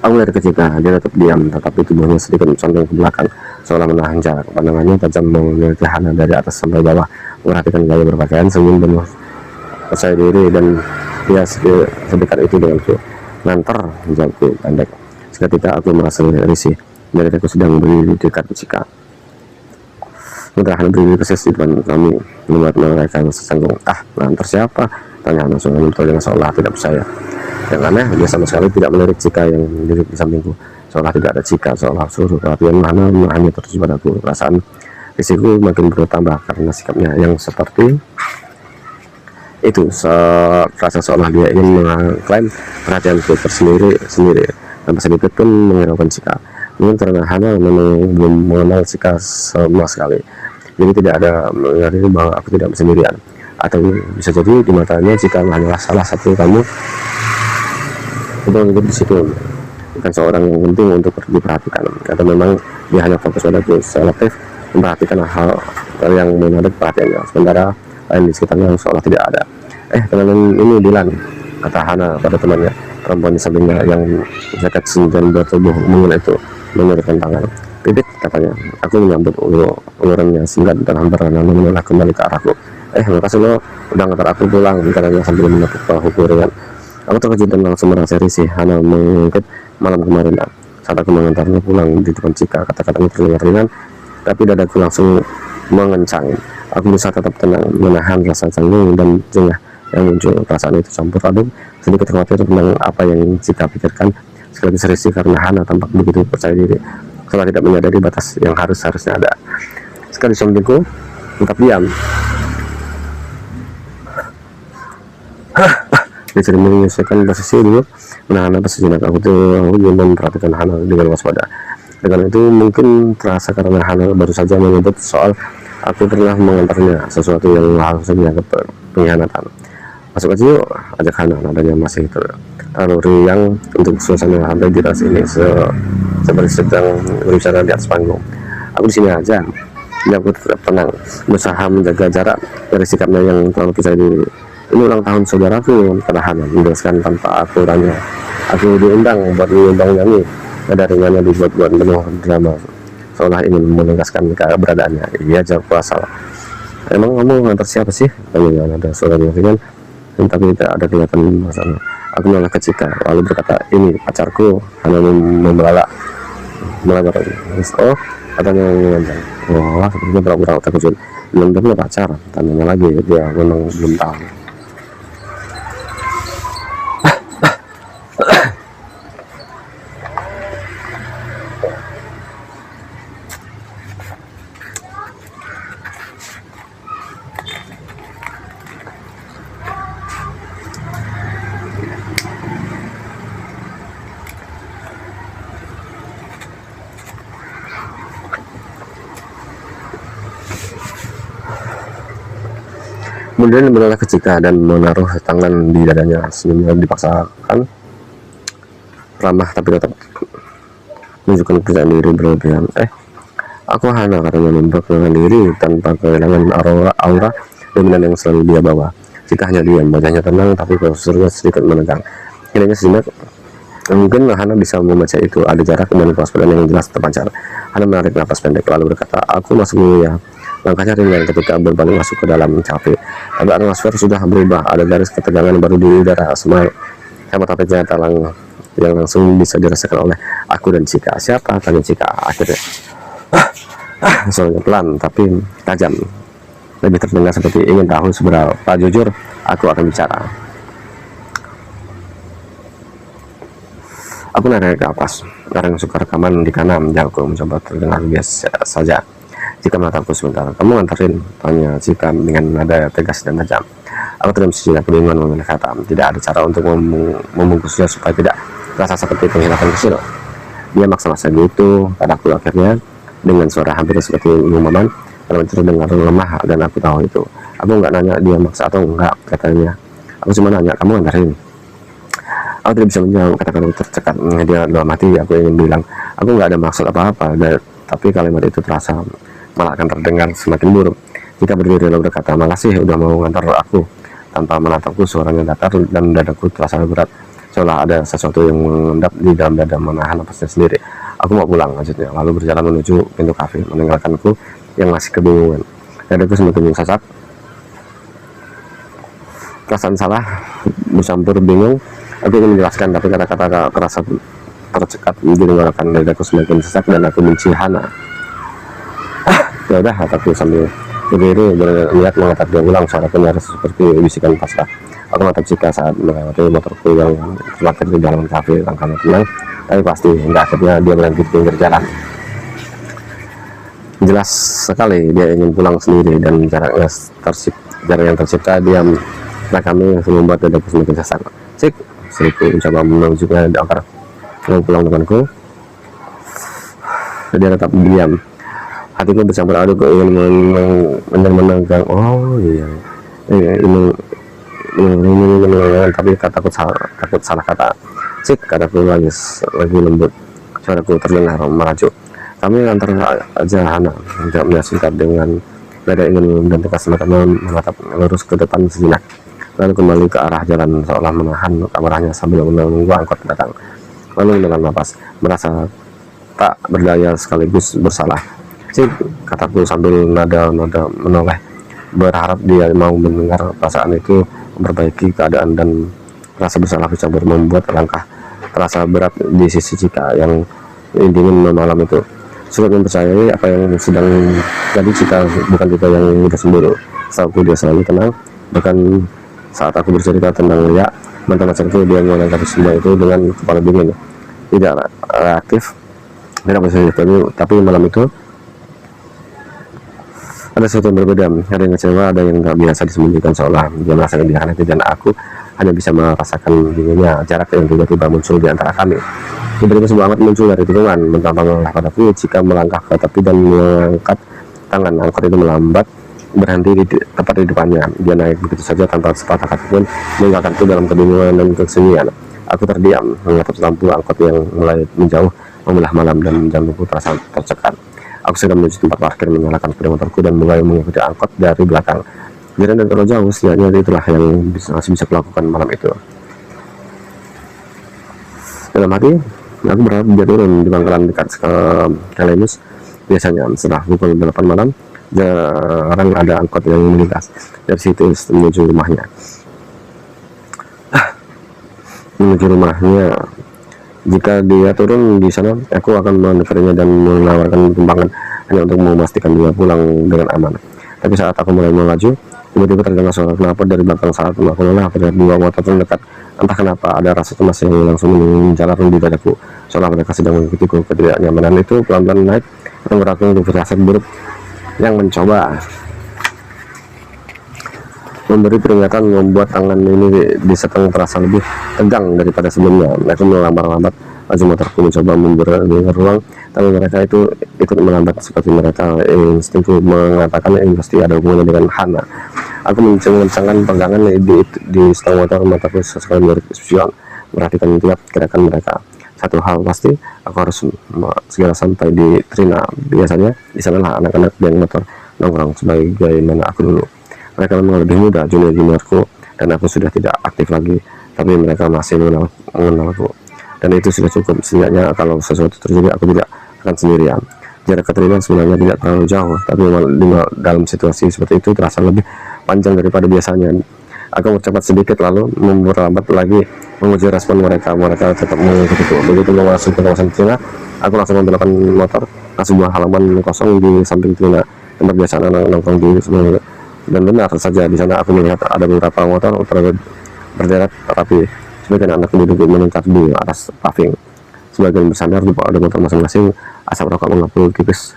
Aku melihat ke Sika, dia tetap diam, tetapi tubuhnya sedikit condong ke belakang, seolah menahan jarak. Pandangannya tajam meneliti Hana dari atas sampai bawah, memperhatikan gaya berpakaian, senyum penuh percaya diri, dan dia sedekat itu denganku. "Nganter," jawabku pendek. Seketika aku merasa risih, dan aku sedang berdiri di dekat Sika. Sementara Hana berdiri persis di depan kami, membuat mereka sesenggung. "Ah, nganter siapa?" tanya Hana dengan seolah tidak percaya. Yang aneh, dia sama sekali tidak melirik Sika yang duduk di sampingku, seolah tidak ada Sika, seolah seluruh perhatian Hana hanya tertuju padaku. Perasaan risihku makin bertambah karena sikapnya yang seperti itu, rasa seolah dia ingin mengklaim perhatianku tersendiri tanpa sedikit pun menghiraukan Sika. Mungkin karena Hana memang belum mengenal Sika sama sekali, jadi tidak ada mengerti bahwa aku tidak sendirian. Atau bisa jadi di matanya Sika hanyalah salah satu tamu untuk ikut di situ, bukan seorang yang penting untuk diperhatikan. Atau memang dia hanya fokus padaku, selektif memperhatikan hal yang menarik perhatiannya, sementara lain di sekitarnya seolah tidak ada. Teman ini Dilan," kata Hana pada temannya perempuan di sampingnya yang jaket dan bertubuh mungil itu, menurunkan tangan. "Pipit," katanya. Aku menyambut ulurannya singkat dan hampir lalu menoleh kembali ke arahku. "Makasih lo udah ngantar aku pulang," katanya sambil menepuk bahuku ringan. Aku terkejut dan langsung merasa risih. Hana mengungkit malam kemarin saat aku mengantarnya pulang di depan Sika. Kata-katanya terdengar ringan, tapi dadaku langsung mengencang. Aku berusaha tetap tenang, menahan rasa canggung dan jengah yang muncul. Perasaan itu campur aduk, sedikit khawatir tentang apa yang Sika pikirkan, sekaligus risih karena Hana tampak begitu percaya diri, seolah tidak menyadari batas yang harusnya ada. Sekali sampingku tetap diam. Dia sering menyesuaikan posisi dulu, menahan napas sejenak. Aku diam dan memperhatikan Hana dengan waspada. Dengan itu mungkin terasa karena Hana baru saja menyebut soal aku pernah mengantarnya sesuatu yang harusnya dianggap pengkhianatan. Masuk aja yuk, ajak Hana. Nadanya masih terlalu riang untuk suasana sampai di tas ini, seperti sedang berbicara di atas panggung. Aku di sini aja. Dia aku tetap tenang, berusaha menjaga jarak dari sikapnya yang terlalu percaya diri. Ini ulang tahun saudaraku, kata Hana menjelaskan tanpa aku tanya. Aku diundang buat diundang nyanyi. Nada ringannya dibuat-buat penuh drama, seolah ingin menegaskan keberadaannya. Iya, jawab asal. Emang kamu ngantar siapa sih? Tanya ada suara yang ringan, tapi tidak ada kelihatan masalah. Aku menoleh ke Cika, lalu berkata, ini pacarku. Hana membelalak melajar. Oh, katanya mengancam. Wah, sepertinya pura-pura terkejut. Belum punya pacar, tanyanya lagi. Dia memang belum tahu. Kemudian menoleh ke Cika dan menaruh tangan di dadanya. Senyumnya dipaksakan ramah tapi tetap menunjukkan kepercayaan diri berlebihan. Aku Hana, katanya memperkenalkan diri tanpa kehilangan aura dominan yang selalu dia bawa. Cika hanya diam, wajahnya tenang tapi posternya sedikit menegang. Kiranya sejenak, mungkin Hana bisa membaca itu. Ada jarak dan kewaspadaan yang jelas terpancar. Hana menarik napas pendek lalu berkata, aku masuk dulu ya. Langkahnya ringan ketika berbalik masuk ke dalam cafe. Tapi atmosfer sudah berubah, ada garis ketegangan baru di udara. Semua hemat hatinya yang langsung bisa dirasakan oleh aku dan Cika. Siapa? Tanya Cika akhirnya. Suaranya pelan tapi tajam, lebih terdengar seperti ingin tahu seberapa jujur aku akan bicara. Aku narik ke atas, karena suka rekaman di kanan. Jauhku mencoba terdengar biasa saja. Jika menatapku sebentar, kamu nganterin? Tanya Cika dengan nada tegas dan tajam. Aku terdiam sejenak, kebingungan memilih kata. Tidak ada cara untuk membungkusnya supaya tidak terasa seperti pengkhianatan kecil. Dia maksa-maksa gitu, kataku akhirnya dengan suara hampir seperti pengumuman, karena terdengar lemah dan aku tahu itu. Aku nggak nanya dia maksa atau enggak, katanya. Aku cuma nanya, kamu nganterin? Aku tidak bisa menjawab, kata-kata tercekat. Dia dalam hati, aku ingin bilang, aku nggak ada maksud apa-apa, tapi kalimat itu terasa malah akan terdengar semakin buruk. Jika berdiri lalu berkata, makasih udah mau ngantar aku. Tanpa menatapku, suaranya datar dan dadaku terasa berat, seolah ada sesuatu yang mengendap di dalam dada, menahan napasnya sendiri. Aku mau pulang, lanjutnya, lalu berjalan menuju pintu kafe, meninggalkanku yang masih kebingungan. Dadaku semakin sesak, perasaan salah bercampur bingung. Aku ingin menjelaskan, tapi kata-kata terasa tercekat di tenggorokan. Dadaku semakin sesak dan aku benci Hana. Ya udah, kataku sambil berdiri berniat mengatap dia ulang. Suaraku nyaris seperti bisikan pasrah. Aku menatap Cika saat melewati motorku yang terparkir di dalam kafe. Langkahnya tenang, tapi pasti hingga akhirnya dia berhenti di pinggir jalan. Jelas sekali dia ingin pulang sendiri, dan jarak yang tercipta diam nah kami membuat dadaku semakin sesak. Cik, seriku mencoba menunjuknya agar mau pulang denganku. Dia tetap diam. Hatiku bercampur aduk, ingin menegang. Oh iya, ini tapi takut salah kata. Cik, kataku lagi lembut. Suaraku terdengar merajuk. Kami antar aja Hana. Tidak menyingkat dengan nada ingin dan tegas mata menatap lurus ke depan sejenak, lalu kembali ke arah jalan seolah menahan amarahnya sambil menunggu angkot datang. Lalu dengan napas, merasa tak berdaya sekaligus bersalah. Cik, kataku sambil nada menoleh, berharap dia mau mendengar. Perasaan itu memperbaiki keadaan dan rasa bersalah bercampur membuat langkah terasa berat di sisi Cika yang dingin malam itu. Sulit mempercayai apa yang sedang jadi. Cika bukan tipe yang mudah cemburu. Setahu dia selalu tenang, bahkan saat aku bercerita tentang Lia, mantan pacarku, dia menanggapi semua itu dengan kepala dingin, tidak reaktif, tidak positif. Tapi malam itu ada sesuatu yang berbeda. Ada yang kecewa, ada yang tak biasa disembunyikan, seolah dia merasakan dihakimi, dan aku hanya bisa merasakan dinginnya jarak yang tiba-tiba muncul di antara kami. Tiba-tiba sebuah amat muncul dari tikungan, mentang-mentang padaku. Jika melangkah ke tepi dan mengangkat tangan angkot itu melambat, berhenti tepat di depannya. Dia naik begitu saja tanpa sepatah kata pun, meninggalkanku dalam kebingungan dan kesunyian. Aku terdiam, menatap lampu angkot yang mulai menjauh, membelah malam, dan jantungku terasa tercekat. Aku sudah menuju tempat parkir, menyalakan sepeda motorku, dan mulai mengikuti angkot dari belakang. Jalan dan terlalu jauh, setidaknya itulah yang masih bisa kulakukan malam itu. Dalam hati, aku berharap dia turun di pangkalan dekat Kalemus. Biasanya setelah pukul 8 malam, jarang ada angkot yang melintas dari situ menuju rumahnya. Menuju rumahnya, jika dia turun di sana, aku akan mendekatinya dan menawarkan tumpangan hanya untuk memastikan dia pulang dengan aman. Tapi saat aku mulai melaju, tiba-tiba terdengar suara knalpot dari belakang. Saat aku lelah, terlihat dua motor terdekat. Entah kenapa ada rasa cemas yang langsung menjalar di dadaku, seolah mereka sedang mengikutiku. Ketidaknyamanan itu pelan-pelan naik, menggerakkan untuk firasat buruk yang mencoba memberi peringatan, membuat tangan ini diseteng terasa lebih tegang daripada sebelumnya. Mereka melambat-lambat laju motorku, mencoba memberi ruang, tapi mereka itu ikut melambat seperti mereka. Instingku mengatakan ini pasti ada hubungannya dengan Hana. Aku mengencangkan pegangan di stang motor, mataku sesekali berspion, merhatikan tiap gerakan mereka. Satu hal pasti, aku harus segera sampai di Trina. Biasanya di sanalah anak-anak geng motor nongkrong sebagaimana aku dulu. Mereka memang lebih muda, junior-juniorku, dan aku sudah tidak aktif lagi, tapi mereka masih mengenalku, dan itu sudah cukup. Setidaknya kalau sesuatu terjadi, aku tidak akan sendirian. Jarak ke Trina sebenarnya tidak terlalu jauh, tapi dalam situasi seperti itu terasa lebih panjang daripada biasanya. Aku bercepat sedikit, lalu memperlambat lagi, menguji respon mereka. Mereka tetap mengikutiku. Begitu memasuki kawasan Trina, aku langsung membelokkan motor ke sebuah halaman kosong di samping Trina, tempat biasa anak nongkrong di sebelah. Dan benar saja, di sana aku melihat ada beberapa motor berderet rapi. Sebagian anak duduk meningkat di atas paving, sebagian bersandar di bawah motor masing-masing. Asap rokok mengepul tipis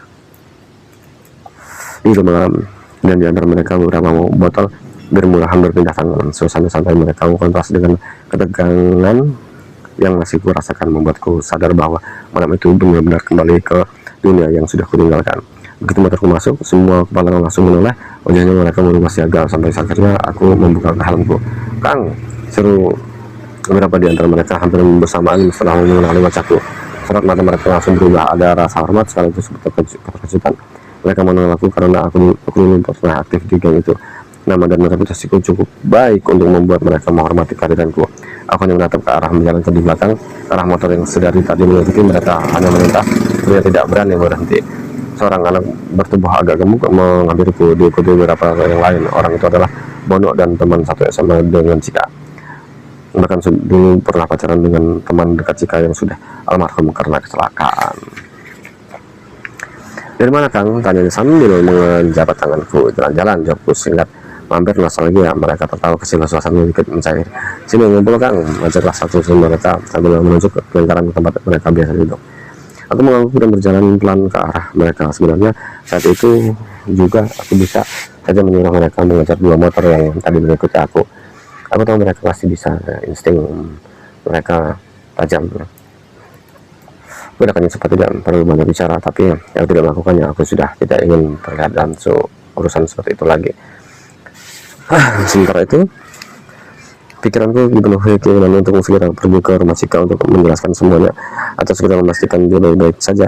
di malam, dan di antara mereka beberapa botol bir murahan berpindah tangan. Suasana santai mereka kontras dengan ketegangan yang masih kurasakan, membuatku sadar bahwa malam itu benar-benar kembali ke dunia yang sudah kutinggalkan. Begitu motorku masuk, semua kepala langsung menoleh. Wajahnya mereka berubah siaga, sampai akhirnya aku membuka helmku. "Kang!" seru beberapa di antara mereka hampir bersamaan setelah mengenali wajahku. Sorot mata mereka langsung berubah, ada rasa hormat sekaligus keterkejutan. Mereka mengenal aku karena aku dulu pernah aktif di geng itu. Nama dan reputasiku cukup baik untuk membuat mereka menghormati kehadiranku. Aku hanya menatap ke arah menjalankan di belakang, ke arah motor yang sedari tadi mengikuti mereka hanya melintas. Dia tidak berani berhenti. Seorang anak bertubuh agak gemuk menghampiriku, diikuti beberapa yang lain. Orang itu adalah Bono dan teman satu SMA dengan Cika. Bahkan dulu pernah pacaran dengan teman dekat Cika yang sudah almarhum karena kecelakaan. "Dari mana, Kang?" tanya sambil menjabat tanganku. "Jalan-jalan," jawabku singkat. "Mampir nostalgia." Mereka tertawa kecil, suasana sedikit mencair. "Sini ngumpul, Kang," ajaklah satu mereka sambil menunjuk ke lingkaran tempat mereka biasa duduk. Aku mengangguk dan berjalan pelan ke arah mereka. Sebenarnya saat itu juga aku bisa saja menyuruh mereka mengejar dua motor yang tadi mengikuti aku. Aku tahu mereka pasti bisa, insting mereka tajam. Gerakannya sempat tidak perlu banyak bicara, tapi yang tidak melakukannya, aku sudah tidak ingin terlihat dalam urusan seperti itu lagi. Sementara itu, pikiranku dipenuhi keinginan untuk segera pergi ke rumah Cika untuk menjelaskan semuanya, atau segera memastikan dia baik-baik saja.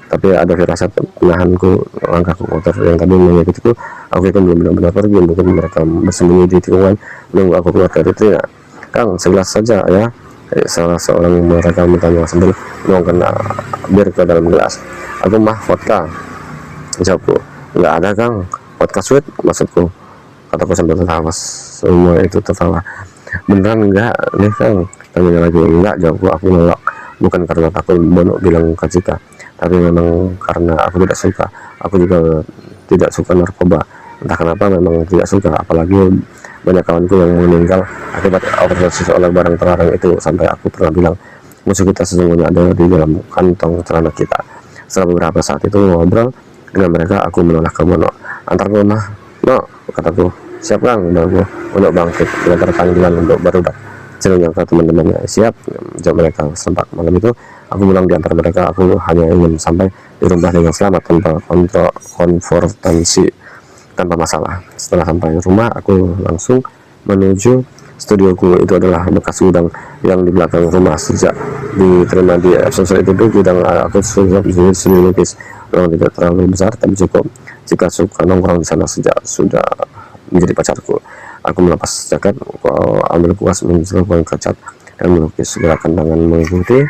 Tapi ada firasat menahanku. Langkahku motor yang tadi mengikutiku, aku kan belum benar-benar pergi. Mungkin mereka bersembunyi di tikungan menunggu aku keluar dari Trina. "Kang, segelas saja ya," salah seorang mereka bertanya sambil menuangkan bir ke dalam gelas. "Aku mah vodka," jawabku. "Nggak ada, Kang. Vodka sweet maksudku," kataku sambil tertawa. Semua itu tertawa. "Beneran enggak nih, Kang?" tanya lagi. "Enggak," jawabku. Aku menolak, bukan karena takut Bono bilang ke Cika, tapi memang karena aku tidak suka. Aku juga tidak suka narkoba. Entah kenapa memang tidak suka, apalagi banyak kawanku yang meninggal akibat overdosis oleh barang terlarang itu. Sampai aku pernah bilang, musuh kita sesungguhnya ada di dalam kantong celana kita. Setelah beberapa saat itu ngobrol dengan mereka, aku menolak ke Bono. "Antar ke rumah, no," kataku. "Siap, Kang," jawabku. Untuk bangkit dengan panggilan untuk barudak. Kecil menyangka teman-temannya. Siap, jawab mereka serempak. Malam itu aku pulang di antara mereka. Aku hanya ingin sampai di rumah dengan selamat tanpa konfrontasi, tanpa masalah. Setelah sampai rumah, aku langsung menuju studioku. Itu adalah bekas gudang yang di belakang rumah. Sejak diterima di episode itu, gudang aku sudah seni lukis. Memang tidak terlalu besar, tapi cukup jika suka nongkrong di sana. Sejak sudah menjadi pacarku, aku melepas jaket, ambil kuas, mencelupkan kacat, dan melukis. Gerakan tangan mengikuti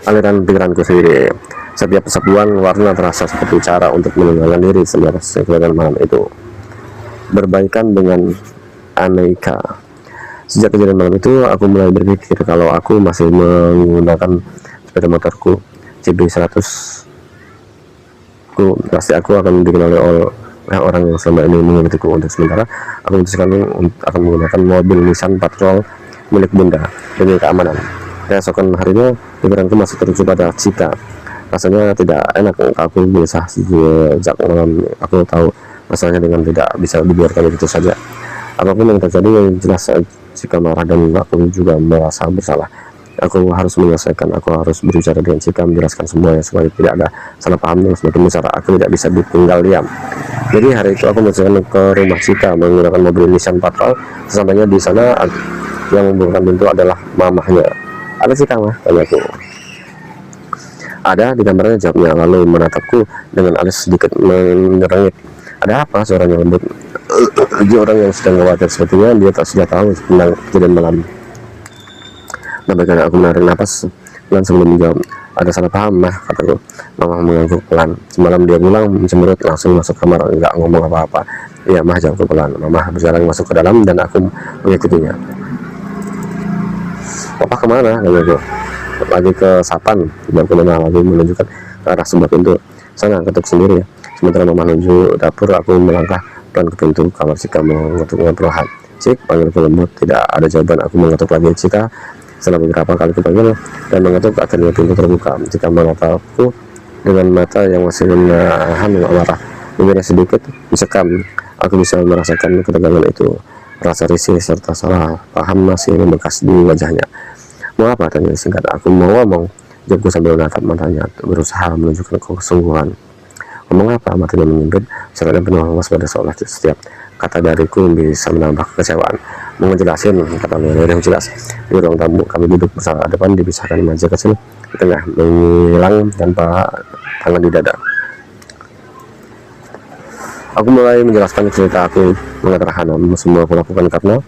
aliran pikiranku sendiri. Setiap sapuan warna terasa seperti cara untuk menenangkan diri sebenarnya malam itu. Berbaikan dengan aneka. Sejak kejadian malam itu, aku mulai berpikir kalau aku masih menggunakan sepeda motorku CB100 pasti aku akan dikenali oleh orang yang selama ini mengikutiku. Untuk sementara, aku memutuskan akan menggunakan mobil Nissan Patrol milik Bunda demi keamanan. Keesokan harinya, pikiranku masih tertuju pada Cika. Rasanya tidak enak. Aku gelisah sejak malam. Aku tahu masalahnya dengan tidak bisa dibiarkan begitu saja. Apapun yang terjadi, yang jelas Cika marah dan aku juga merasa bersalah. Aku harus menyelesaikan. Aku harus berbicara dengan Cika, menjelaskan semuanya supaya tidak ada salah paham yang semakin besar. Aku tidak bisa ditinggal diam. Jadi hari itu aku memutuskan ke rumah Cika menggunakan mobil Nissan Patrol. Sesampainya di sana, yang membukakan pintu adalah mamahnya. Ada Cika, mah? Tanyaku. Ada, di kamarnya, jawabnya, lalu menatapku dengan alis sedikit menyerangit. Ada apa? Suaranya lembut. Dia orang yang sedang khawatir, sepertinya dia tak sudah tahu tentang kejadian malam. Nampaknya aku menarik napas pelan sebelum menjawab. Ada salah paham, mah, kataku. Mama mengangguk pelan. Semalam dia pulang cemberut, langsung masuk kamar, enggak ngomong apa-apa. Iya, mah, jawabku pelan. Mama berjalan masuk ke dalam dan aku mengikutinya. Papa kemana? Tanyaku. Lagi ke Sapan, jawabku. Mama lagi menunjukkan ke arah sebuah pintu. Sana, ketuk sendiri ya. Sementara Mama menuju dapur, aku melangkah pelan ke pintu kamar Cika mengetuknya perlahan. Cik, panggilku lembut. Tidak ada jawaban. Aku mengetuk lagi Cika. Setelah beberapa kali kupanggil dan mengetuk, akhirnya pintu terbuka. Cika menatapku dengan mata yang masih menahan amarah. Bibirnya sedikit mencekam. Aku bisa merasakan ketegangan itu. Rasa risih serta salah paham masih membekas di wajahnya. Mau apa? Tanya singkat. Aku mau ngomong, jawabku sambil menatap matanya, berusaha menunjukkan kesungguhan. Ngomong apa? Matanya menyempit, serta penuh waspada, seolah setiap kata dariku bisa menambah kekecewaan. Mau ngejelasin, katanya yang jelas. Di ruang tamu kami duduk bersama depan, dipisahkan meja kecil di tengah, menghilang tanpa tangan di dada. Aku mulai menjelaskan cerita aku mengatakan Hana. Semua aku lakukan karena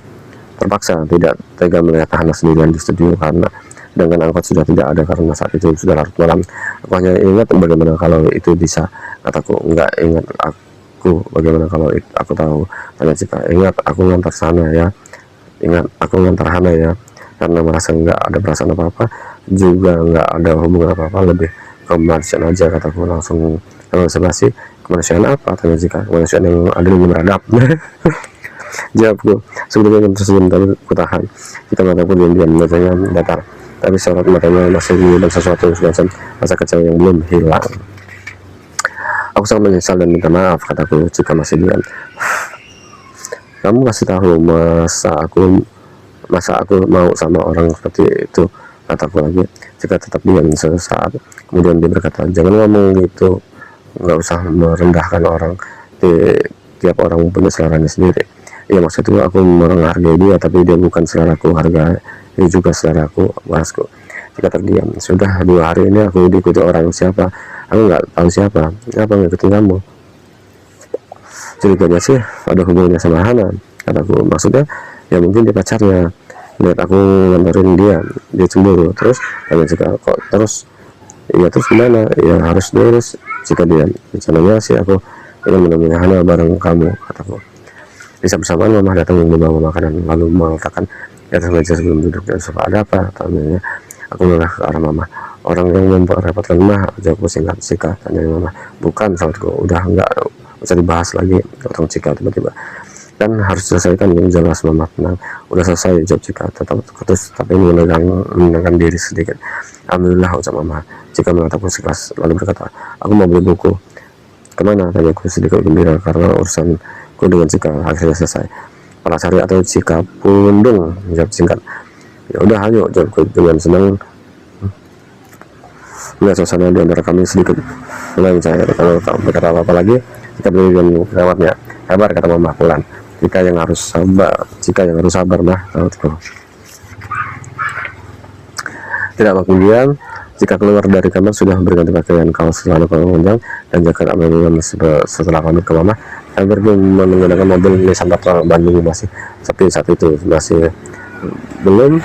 terpaksa, tidak tega melihat Hana sendirian di studio karena dengan angkot sudah tidak ada karena saat itu sudah larut malam. Aku hanya ingat bagaimana kalau itu bisa, kataku. Enggak ingat aku bagaimana kalau itu, aku tahu. Tanya Cika. Ingat aku ngantar sana ya. Ingat aku ngantar Hana ya. Karena merasa enggak ada perasaan apa-apa, juga enggak ada hubungan apa-apa, lebih kemanusiaan aja, kataku langsung. Kalau sih kemanusiaan apa? Tanya Cika. Kemanusiaan yang adil dan beradab. Jawabku. Sebelumnya tersenyum tapi ku tahan. Jika mataku diam-diam, matanya datar, tapi sorot matanya masih menyimpan sesuatu semacam rasa kecewa yang belum hilang. Aku sangat menyesal dan minta maaf, kataku. Jika masih diam. Kamu kasih tahu masa aku mau sama orang seperti itu, kataku lagi. Jika tetap diam sesaat, kemudian dia berkata, jangan ngomong gitu, nggak usah merendahkan orang. Tiap orang punya seleranya sendiri. Ya maksudku aku menghargai dia, tapi dia bukan seleraku. Harga dia juga seleraku, bahasku. Jika terdiam. Sudah 2 hari ini aku diikuti orang. Siapa? Aku nggak tahu siapa. Apa ngikutin kamu? Curiganya sih ada hubungannya sama Hana, kataku. Maksudnya ya mungkin dia pacarnya. Lihat aku nganterin dia cemburu. Terus tanya Cika, kok terus? Iya terus gimana? Ya harus lurus. Jika dia rencananya sih aku ingin menemui Hana bareng kamu, kataku. Bisa bersamaan, Mama datang membawa makanan lalu meletakkan di atas meja sebelum duduk dan sofa. Ada apa? Tanya. Aku menoleh ke arah Mama. Orang yang memperrepotkan Mah, jawabku singkat. Cika, tanya Mama. Bukan, sahabatku. Udah enggak usah dibahas lagi, kata Cika tiba-tiba. Dan harus selesaikan yang jelas, Mama. Tenang. Udah selesai, jawab Cika. Tetap ketus tapi menenangkan diri sedikit. Alhamdulillah, ucap Mama. Cika menatapku sekelas lalu berkata, aku mau beli buku. Kemana? Tanyaku sedikit gembira karena urusan Ku dengan Cika, akhirnya selesai. Palasari atau Cika Pundung, jawab singkat. Ya udah, ayo, jawabku dengan senang. Melihat suasana di antara kami sedikit mulai cair. Kalau tak berkata apa-apa lagi, Cika berdiri dan menjawabnya. Kabar, kata Mama Pulan. Cika yang harus sabar, mah. Tidak lama kemudian, Cika keluar dari kamar sudah berganti pakaian kaos celana panjang dan jaket Amerika. Setelah pamit ke Mama, saya pergi menggunakan mobil Nissan Patrol. Bandung masih sepi saat itu, masih belum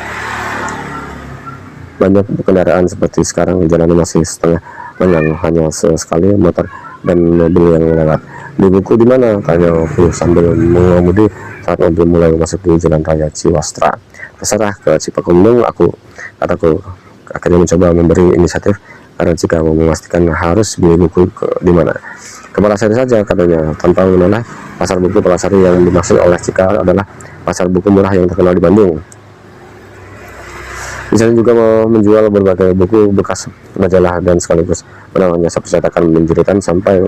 banyak kendaraan seperti sekarang. Jalan masih setengah panjang, hanya sekali motor dan mobil yang lewat. Di buku di mana? Tanya aku sambil mengemudi saat mobil mulai masuk di jalan raya Ciwastra. Terserah, ke Cipakumbung, kataku. Akhirnya mencoba memberi inisiatif karena jika mau memastikan harus beli buku di mana. Ke Palasari saja, katanya, tanpa menoleh. Pasar buku Palasari yang dimaksud oleh Cika adalah pasar buku murah yang terkenal di Bandung. Di sana juga mau menjual berbagai buku bekas, majalah, dan sekaligus menawarkan jasa percetakan, menjadikan sampai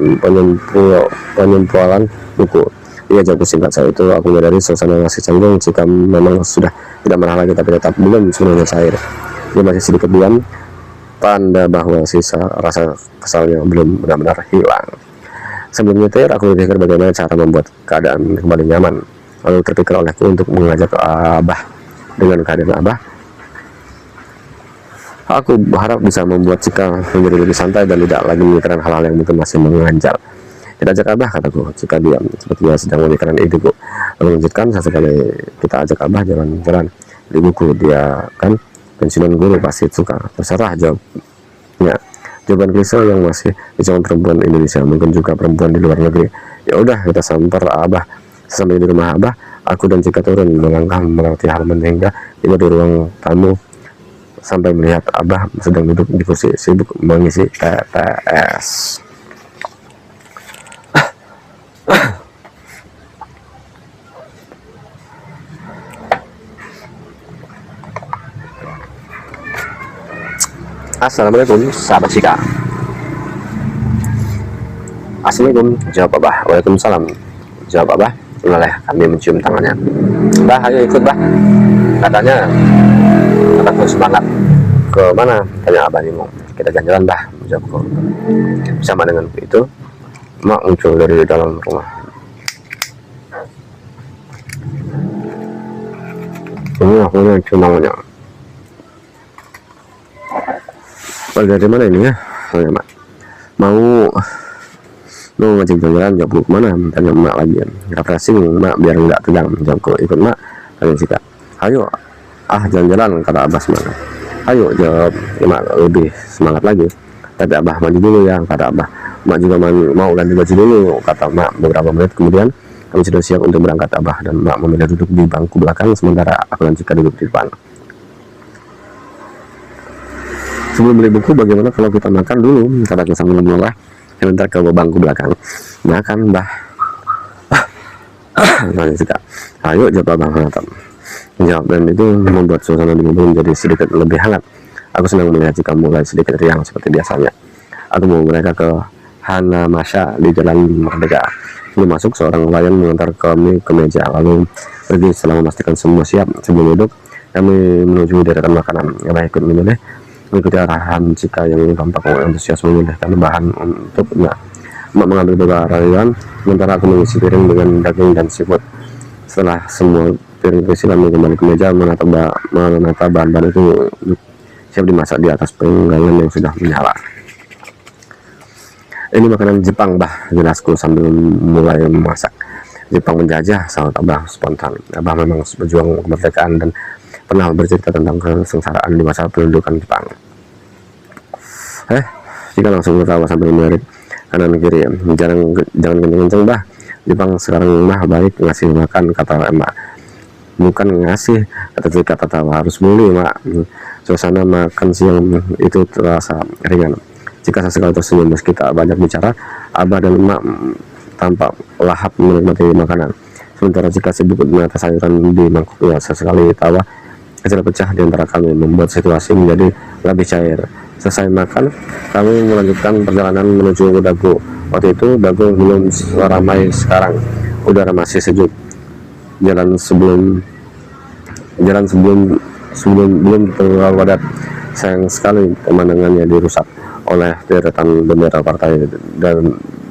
penyemprolan buku. Iya, jawab singkat saya itu. Aku menyadari suasana masih canggung. Cika memang sudah tidak marah lagi, tapi tetap belum sepenuhnya cair. Dia masih sedikit diam, tanda bahwa sisa rasa kesalnya belum benar-benar hilang. Sebelum nyetir, aku berpikir bagaimana cara membuat keadaan kembali nyaman. Lalu terpikir olehku untuk mengajak Abah. Dengan kehadiran Abah, aku berharap bisa membuat Cika menjadi lebih santai dan tidak lagi memikirkan hal-hal yang mungkin masih mengganjal. Kita ajak Abah, kataku. Cika diam, sepertinya sedang memikirkan ideku. Lalu lanjutkan, sesekali kita ajak Abah jalan-jalan di buku. Dia kan pensiunan guru, pasti suka. Terserah, jawabnya. Jawaban klise yang masih dicoba perempuan Indonesia, mungkin juga perempuan di luar negeri. Ya udah, kita samper Abah. Sampai di rumah Abah, aku dan Cika turun melangkah melewati halaman hingga tiba di ruang tamu, sampai melihat Abah sedang duduk di kursi sibuk mengisi TTS. Assalamualaikum, sahabat Cika. Assalamualaikum, jawab Abah. Waalaikumsalam, jawab Abah. Oleh kami mencium tangannya. Bah, ayo ikut, Bah, katanya. Kataku semangat. Ke mana? Tanya Abah bingung. Kita jalan-jalan, Bah, jawabku. Bersama dengan itu, Mak muncul dari dalam rumah. Ini aku cuma tangannya. Dari mana ini ya? Tanya Mak. Mau ngajak jalan-jalan, jawabku. Kemana? Tanya Mak lagi. Refreshing, Mak, biar nggak tegang, jawabku. Ikut, Mak, tanya Cika. Ayo, jalan-jalan, kata Abah semangat. Ayo, jawab Mak lebih semangat lagi. Tapi Abah mandi dulu ya, kata Abah. Mak juga mau ganti baju dulu, kata Mak. Beberapa menit kemudian kami sudah siap untuk berangkat. Abah dan Mak memilih duduk di bangku belakang, sementara aku dan Cika duduk di depan. Sebelum beli buku, bagaimana kalau kita makan dulu, kataku sambil menoleh sebentar ke bangku belakang. Makan, Bah. Tanya Cika. Ayo, jawab Abah mantap. Jawab, dan itu membuat suasana di mobil menjadi sedikit lebih hangat. Aku senang melihat Cika mulai sedikit riang seperti biasanya. Aku membawa mereka ke Hanamasha di Jalan Merdeka. Sebelum masuk, seorang pelayan mengantar kami ke meja, lalu pergi setelah memastikan semua siap. Sebelum duduk, kami menuju deretan makanan. Abah ikut memilih, mengikuti arahan Cika yang tampak antusias memilihkan bahan untuknya. Mak mengambil beberapa rayuan, sementara aku mengisi piring dengan daging dan seafood. Setelah semua piring terisi, kami kembali ke meja menata bahan-bahan itu siap dimasak di atas penggalan yang sudah menyala. Ini makanan Jepang, Bah, jelasku sambil mulai memasak. Jepang menjajah, sahut Abah spontan. Abah memang berjuang kemerdekaan dan pernah bercerita tentang kesengsaraan di masa pendudukan Jepang. Jika langsung tertawa sambil melirik kanan kiri. Jangan kenceng-kenceng, Bah. Jepang sekarang mah baik ngasih makan, kata Emak. Bukan ngasih, kata Cika tertawa. Harus beli, Mak. Suasana makan siang itu terasa ringan. Jika sesekali tersenyum meski tak banyak bicara. Abah dan Emak tampak lahap menikmati makanan. Sementara Cika sibuk menata sayuran di mangkuknya. Sesekali tawa kecil pecah di antara kami, membuat situasi menjadi lebih cair. Selesai makan, kami melanjutkan perjalanan menuju Dago. Waktu itu Dago belum seramai sekarang. udara masih sejuk. Jalan sebelum belum terlalu padat. Sayang sekali pemandangannya dirusak oleh deretan bendera partai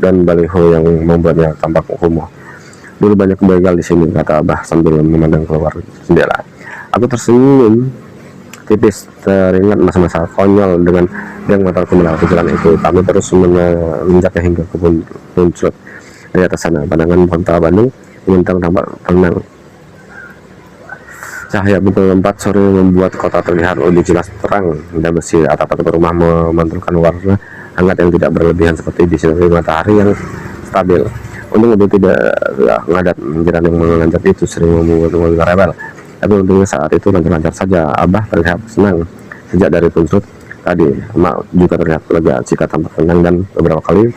dan baliho yang membuatnya tampak kumuh. Dulu banyak begal di sini, kata Abah sambil memandang keluar jendela. Aku tersenyum tipis, teringat masa-masa konyol dengan yang motorku melewati jalan itu. Kami terus menginjaknya hingga ke Punclut. Di atas sana, pandangan kota Bandung melintang tampak tenang. Cahaya bintang 4 sore membuat kota terlihat lebih jelas terang dan bersih. Atap-atap rumah memantulkan warna hangat yang tidak berlebihan seperti disinari matahari yang stabil. Untung mobil tidak ngadat, menjerat yang menanjak itu sering membuat mobil rebel. Tapi untungnya saat itu lancar-lancar saja. Abah terlihat senang sejak dari Punclut tadi. Emak juga terlihat lega. Jika tampak tenang dan beberapa kali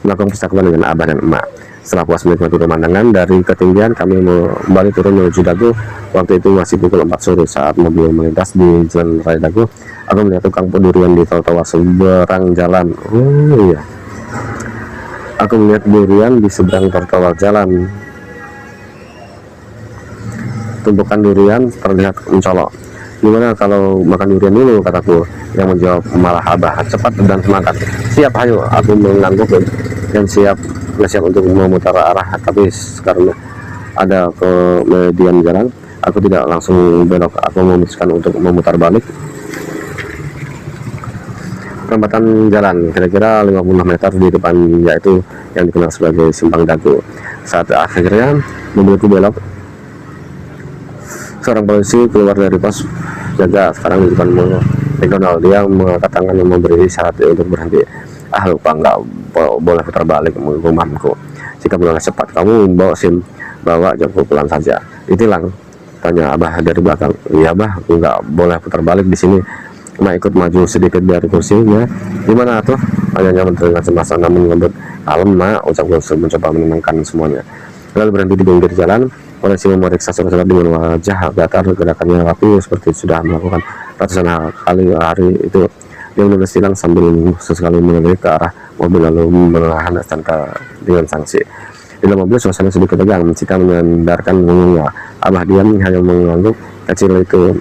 melakukan percakapan dengan Abah dan Emak. Setelah puas menikmati pemandangan dari ketinggian, kami kembali turun menuju Dago. Waktu itu masih pukul 4 sore. Saat mobil melintas di jalan raya Dago, aku melihat tukang durian di trotoar seberang jalan. Oh iya, aku melihat durian di seberang trotoar jalan. Tumpukan durian terlihat mencolok. Gimana kalau makan durian dulu, kataku. Yang menjawab malah Abah, cepat dan semangat. Siap, ayo. Aku mengangguk dan siap untuk memutar arah, tapi karena ada ke median jalan, aku tidak langsung belok. Aku memutuskan untuk memutar balik. Perempatan jalan kira-kira 50 meter di depan, yaitu yang dikenal sebagai Simpang Dago. Saat akhirnya mobilku belok, seorang polisi keluar dari pos jaga sekarang di depan McDonald. Dia mengangkat tangan yang memberi isyarat untuk berhenti. Lupa, nggak boleh putar balik, rumahku. Jika pulang cepat, kamu bawa SIM, bawa jauh pulang saja. Ditilang, tanya Abah dari belakang. Iya Abah, aku nggak boleh putar balik di sini. Emak ikut maju sedikit dari kursinya. Gimana tuh? Tanyanya terdengar cemas namun lembut. Kalem Mak, ucapku mencoba menenangkan semuanya. Lalu berhenti di pinggir jalan. Polisi memeriksa surat-surat dengan wajah datar, gerakannya rapi seperti sudah melakukan ratusan kali hari itu. Dia menulis tilang sambil sesekali melirik ke arah mobil lalu menahan STNK dengan sanksi. Di dalam mobil suasana sedikit tegang. Jika menyandarkan punggungnya, Abah diam hanya mengangguk kecil itu.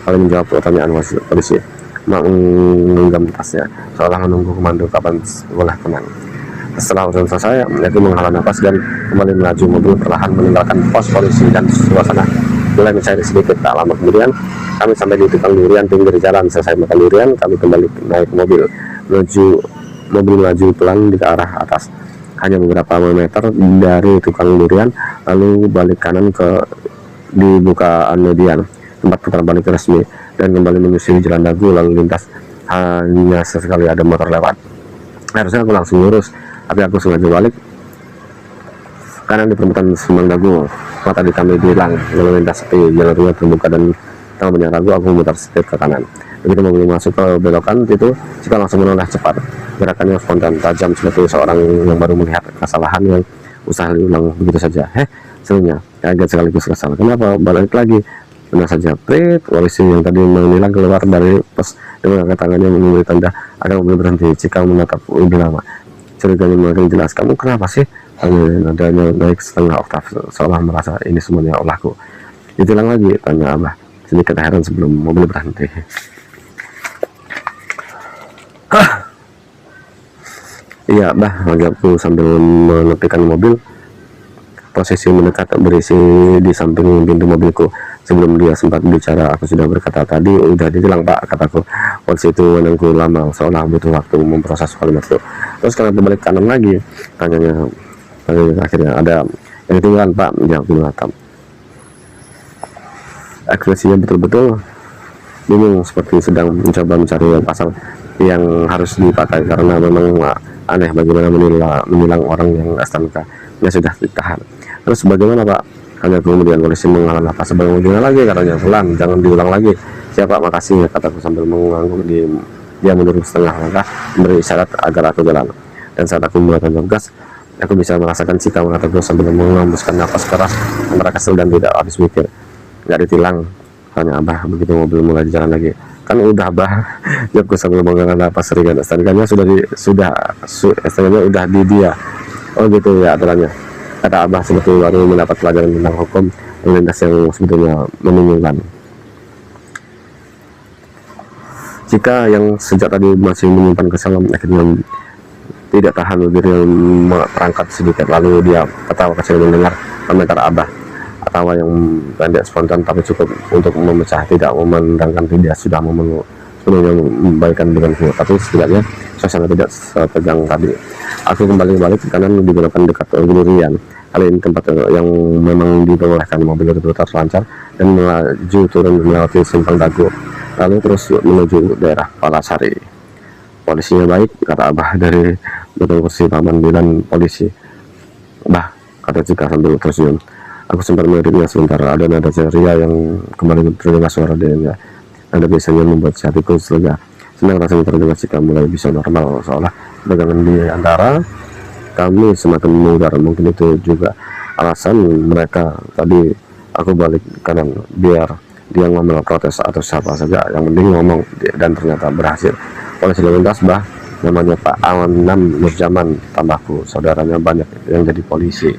Kalau menjawab pertanyaan polisi, Mak menggenggam tasnya seolah menunggu komando kapan boleh tenang. Setelah urusan selesai, aku menghela nafas dan kembali melaju. Mobil perlahan meninggalkan pos polisi dan suasana mulai mencair sedikit. Tak lama kemudian kami sampai di tukang durian pinggir jalan. Selesai makan durian, kami kembali naik mobil. Mobil melaju pelan di ke arah atas. Hanya beberapa meter dari tukang durian, lalu balik kanan ke dibukaan median, tempat putar balik resmi, dan kembali menyusuri jalan Dago lalu lintas. Hanya sesekali ada motor lewat. Harusnya aku langsung lurus, tapi aku sengaja balik karena di perempatan Simpang Dago. Tadi kami bilang lalu lintas sepi, jalan raya terbuka dan tanpa banyak ragu aku memutar setir ke kanan. Begitu mobil masuk ke belokan itu, jika langsung menoleh cepat. Gerakannya spontan, tajam seperti seorang yang baru melihat kesalahan yang usaha diulang begitu saja. Serunya kaget sekaligus kesal. Kenapa balik lagi? Benar saja, Prit. Polisi yang tadi menilang keluar dari pos dengan angkat tangannya memberi tanda agar mobil berhenti. Jika menatap lebih lama, curiganya makin jelas. Kamu kenapa sih? Nadanya naik setengah oktav, seolah merasa ini semuanya olahku. Ditilang lagi, tanya Abah sedikit heran sebelum mobil berhenti. Iya Abah, agakku sambil menepikan mobil. Posisi mendekat berisi di samping pintu mobilku. Sebelum dia sempat bicara, aku sudah berkata, tadi udah ditilang Pak, kataku. Polisi itu menunggu lama, seolah butuh waktu memproses kalimatku. Terus kenapa balik kanan lagi? Tanyanya. Akhirnya ada yang ketinggalan Pak, menjawab Batam. Ekspresinya betul-betul bingung, seperti sedang mencoba mencari pasal yang harus dipakai, karena memang aneh bagaimana menilang orang yang STNK yang sudah ditahan. Terus bagaimana Pak? Hanya kemudian polisi menghela nafas sebelum menjual lagi, katanya pelan, jangan diulang lagi. Siapa? Makasih, kataku sambil mengangguk. Dia mundur setengah langkah, memberi isyarat agar aku jalan. Dan saat aku mulai tancap gas, aku bisa merasakan sikap mengataku sambil mengembuskan nafas keras antara kesel dan tidak habis mikir. Nggak ditilang, tanya Abah begitu mobil mulai jalan lagi. Kan udah Abah, jawabku sambil menghela nafas ringan. STNK-nya sudah di dia. Oh gitu ya aturannya. kata Abah seperti baru mendapat pelajaran tentang hukum lalu lintas yang sebetulnya membingungkan. Jika yang sejak tadi masih menyimpan kesalahan akhirnya tidak tahan, bibirnya merangkat sedikit, lalu dia ketawa kecil mendengar komentar Abah. Ketawa yang pendek spontan tapi cukup untuk memecah, tidak memandangkan dia sudah sepenuhnya membaikan denganku, tapi setidaknya suasana tidak setegang tadi. Aku kembali balik ke kanan digunakan dekat durian. Kali ini tempat yang memang diperbolehkan mobil berputar lancar dan melaju turun melewati simpang Dago, lalu terus menuju daerah Palasari. Polisinya baik, kata Abah dari belakang kursi paman bilang polisi. Bah, kata Cika sambil tersenyum. Aku sempat meliriknya sebentar, ada nada ceria yang kembali terdengar suara dia. Nada biasanya membuat hatiku lega. Senang rasanya terdengar Cika mulai bisa normal, seolah dagangan di antara kami semakin memudar. Mungkin itu juga alasan mereka tadi aku balik kanan, biar dia ngomong protes atau siapa saja, yang penting ngomong, dan ternyata berhasil. Polisi lalu lintas, bah, namanya Pak Awan Nurjaman, tambahku saudaranya banyak yang jadi polisi.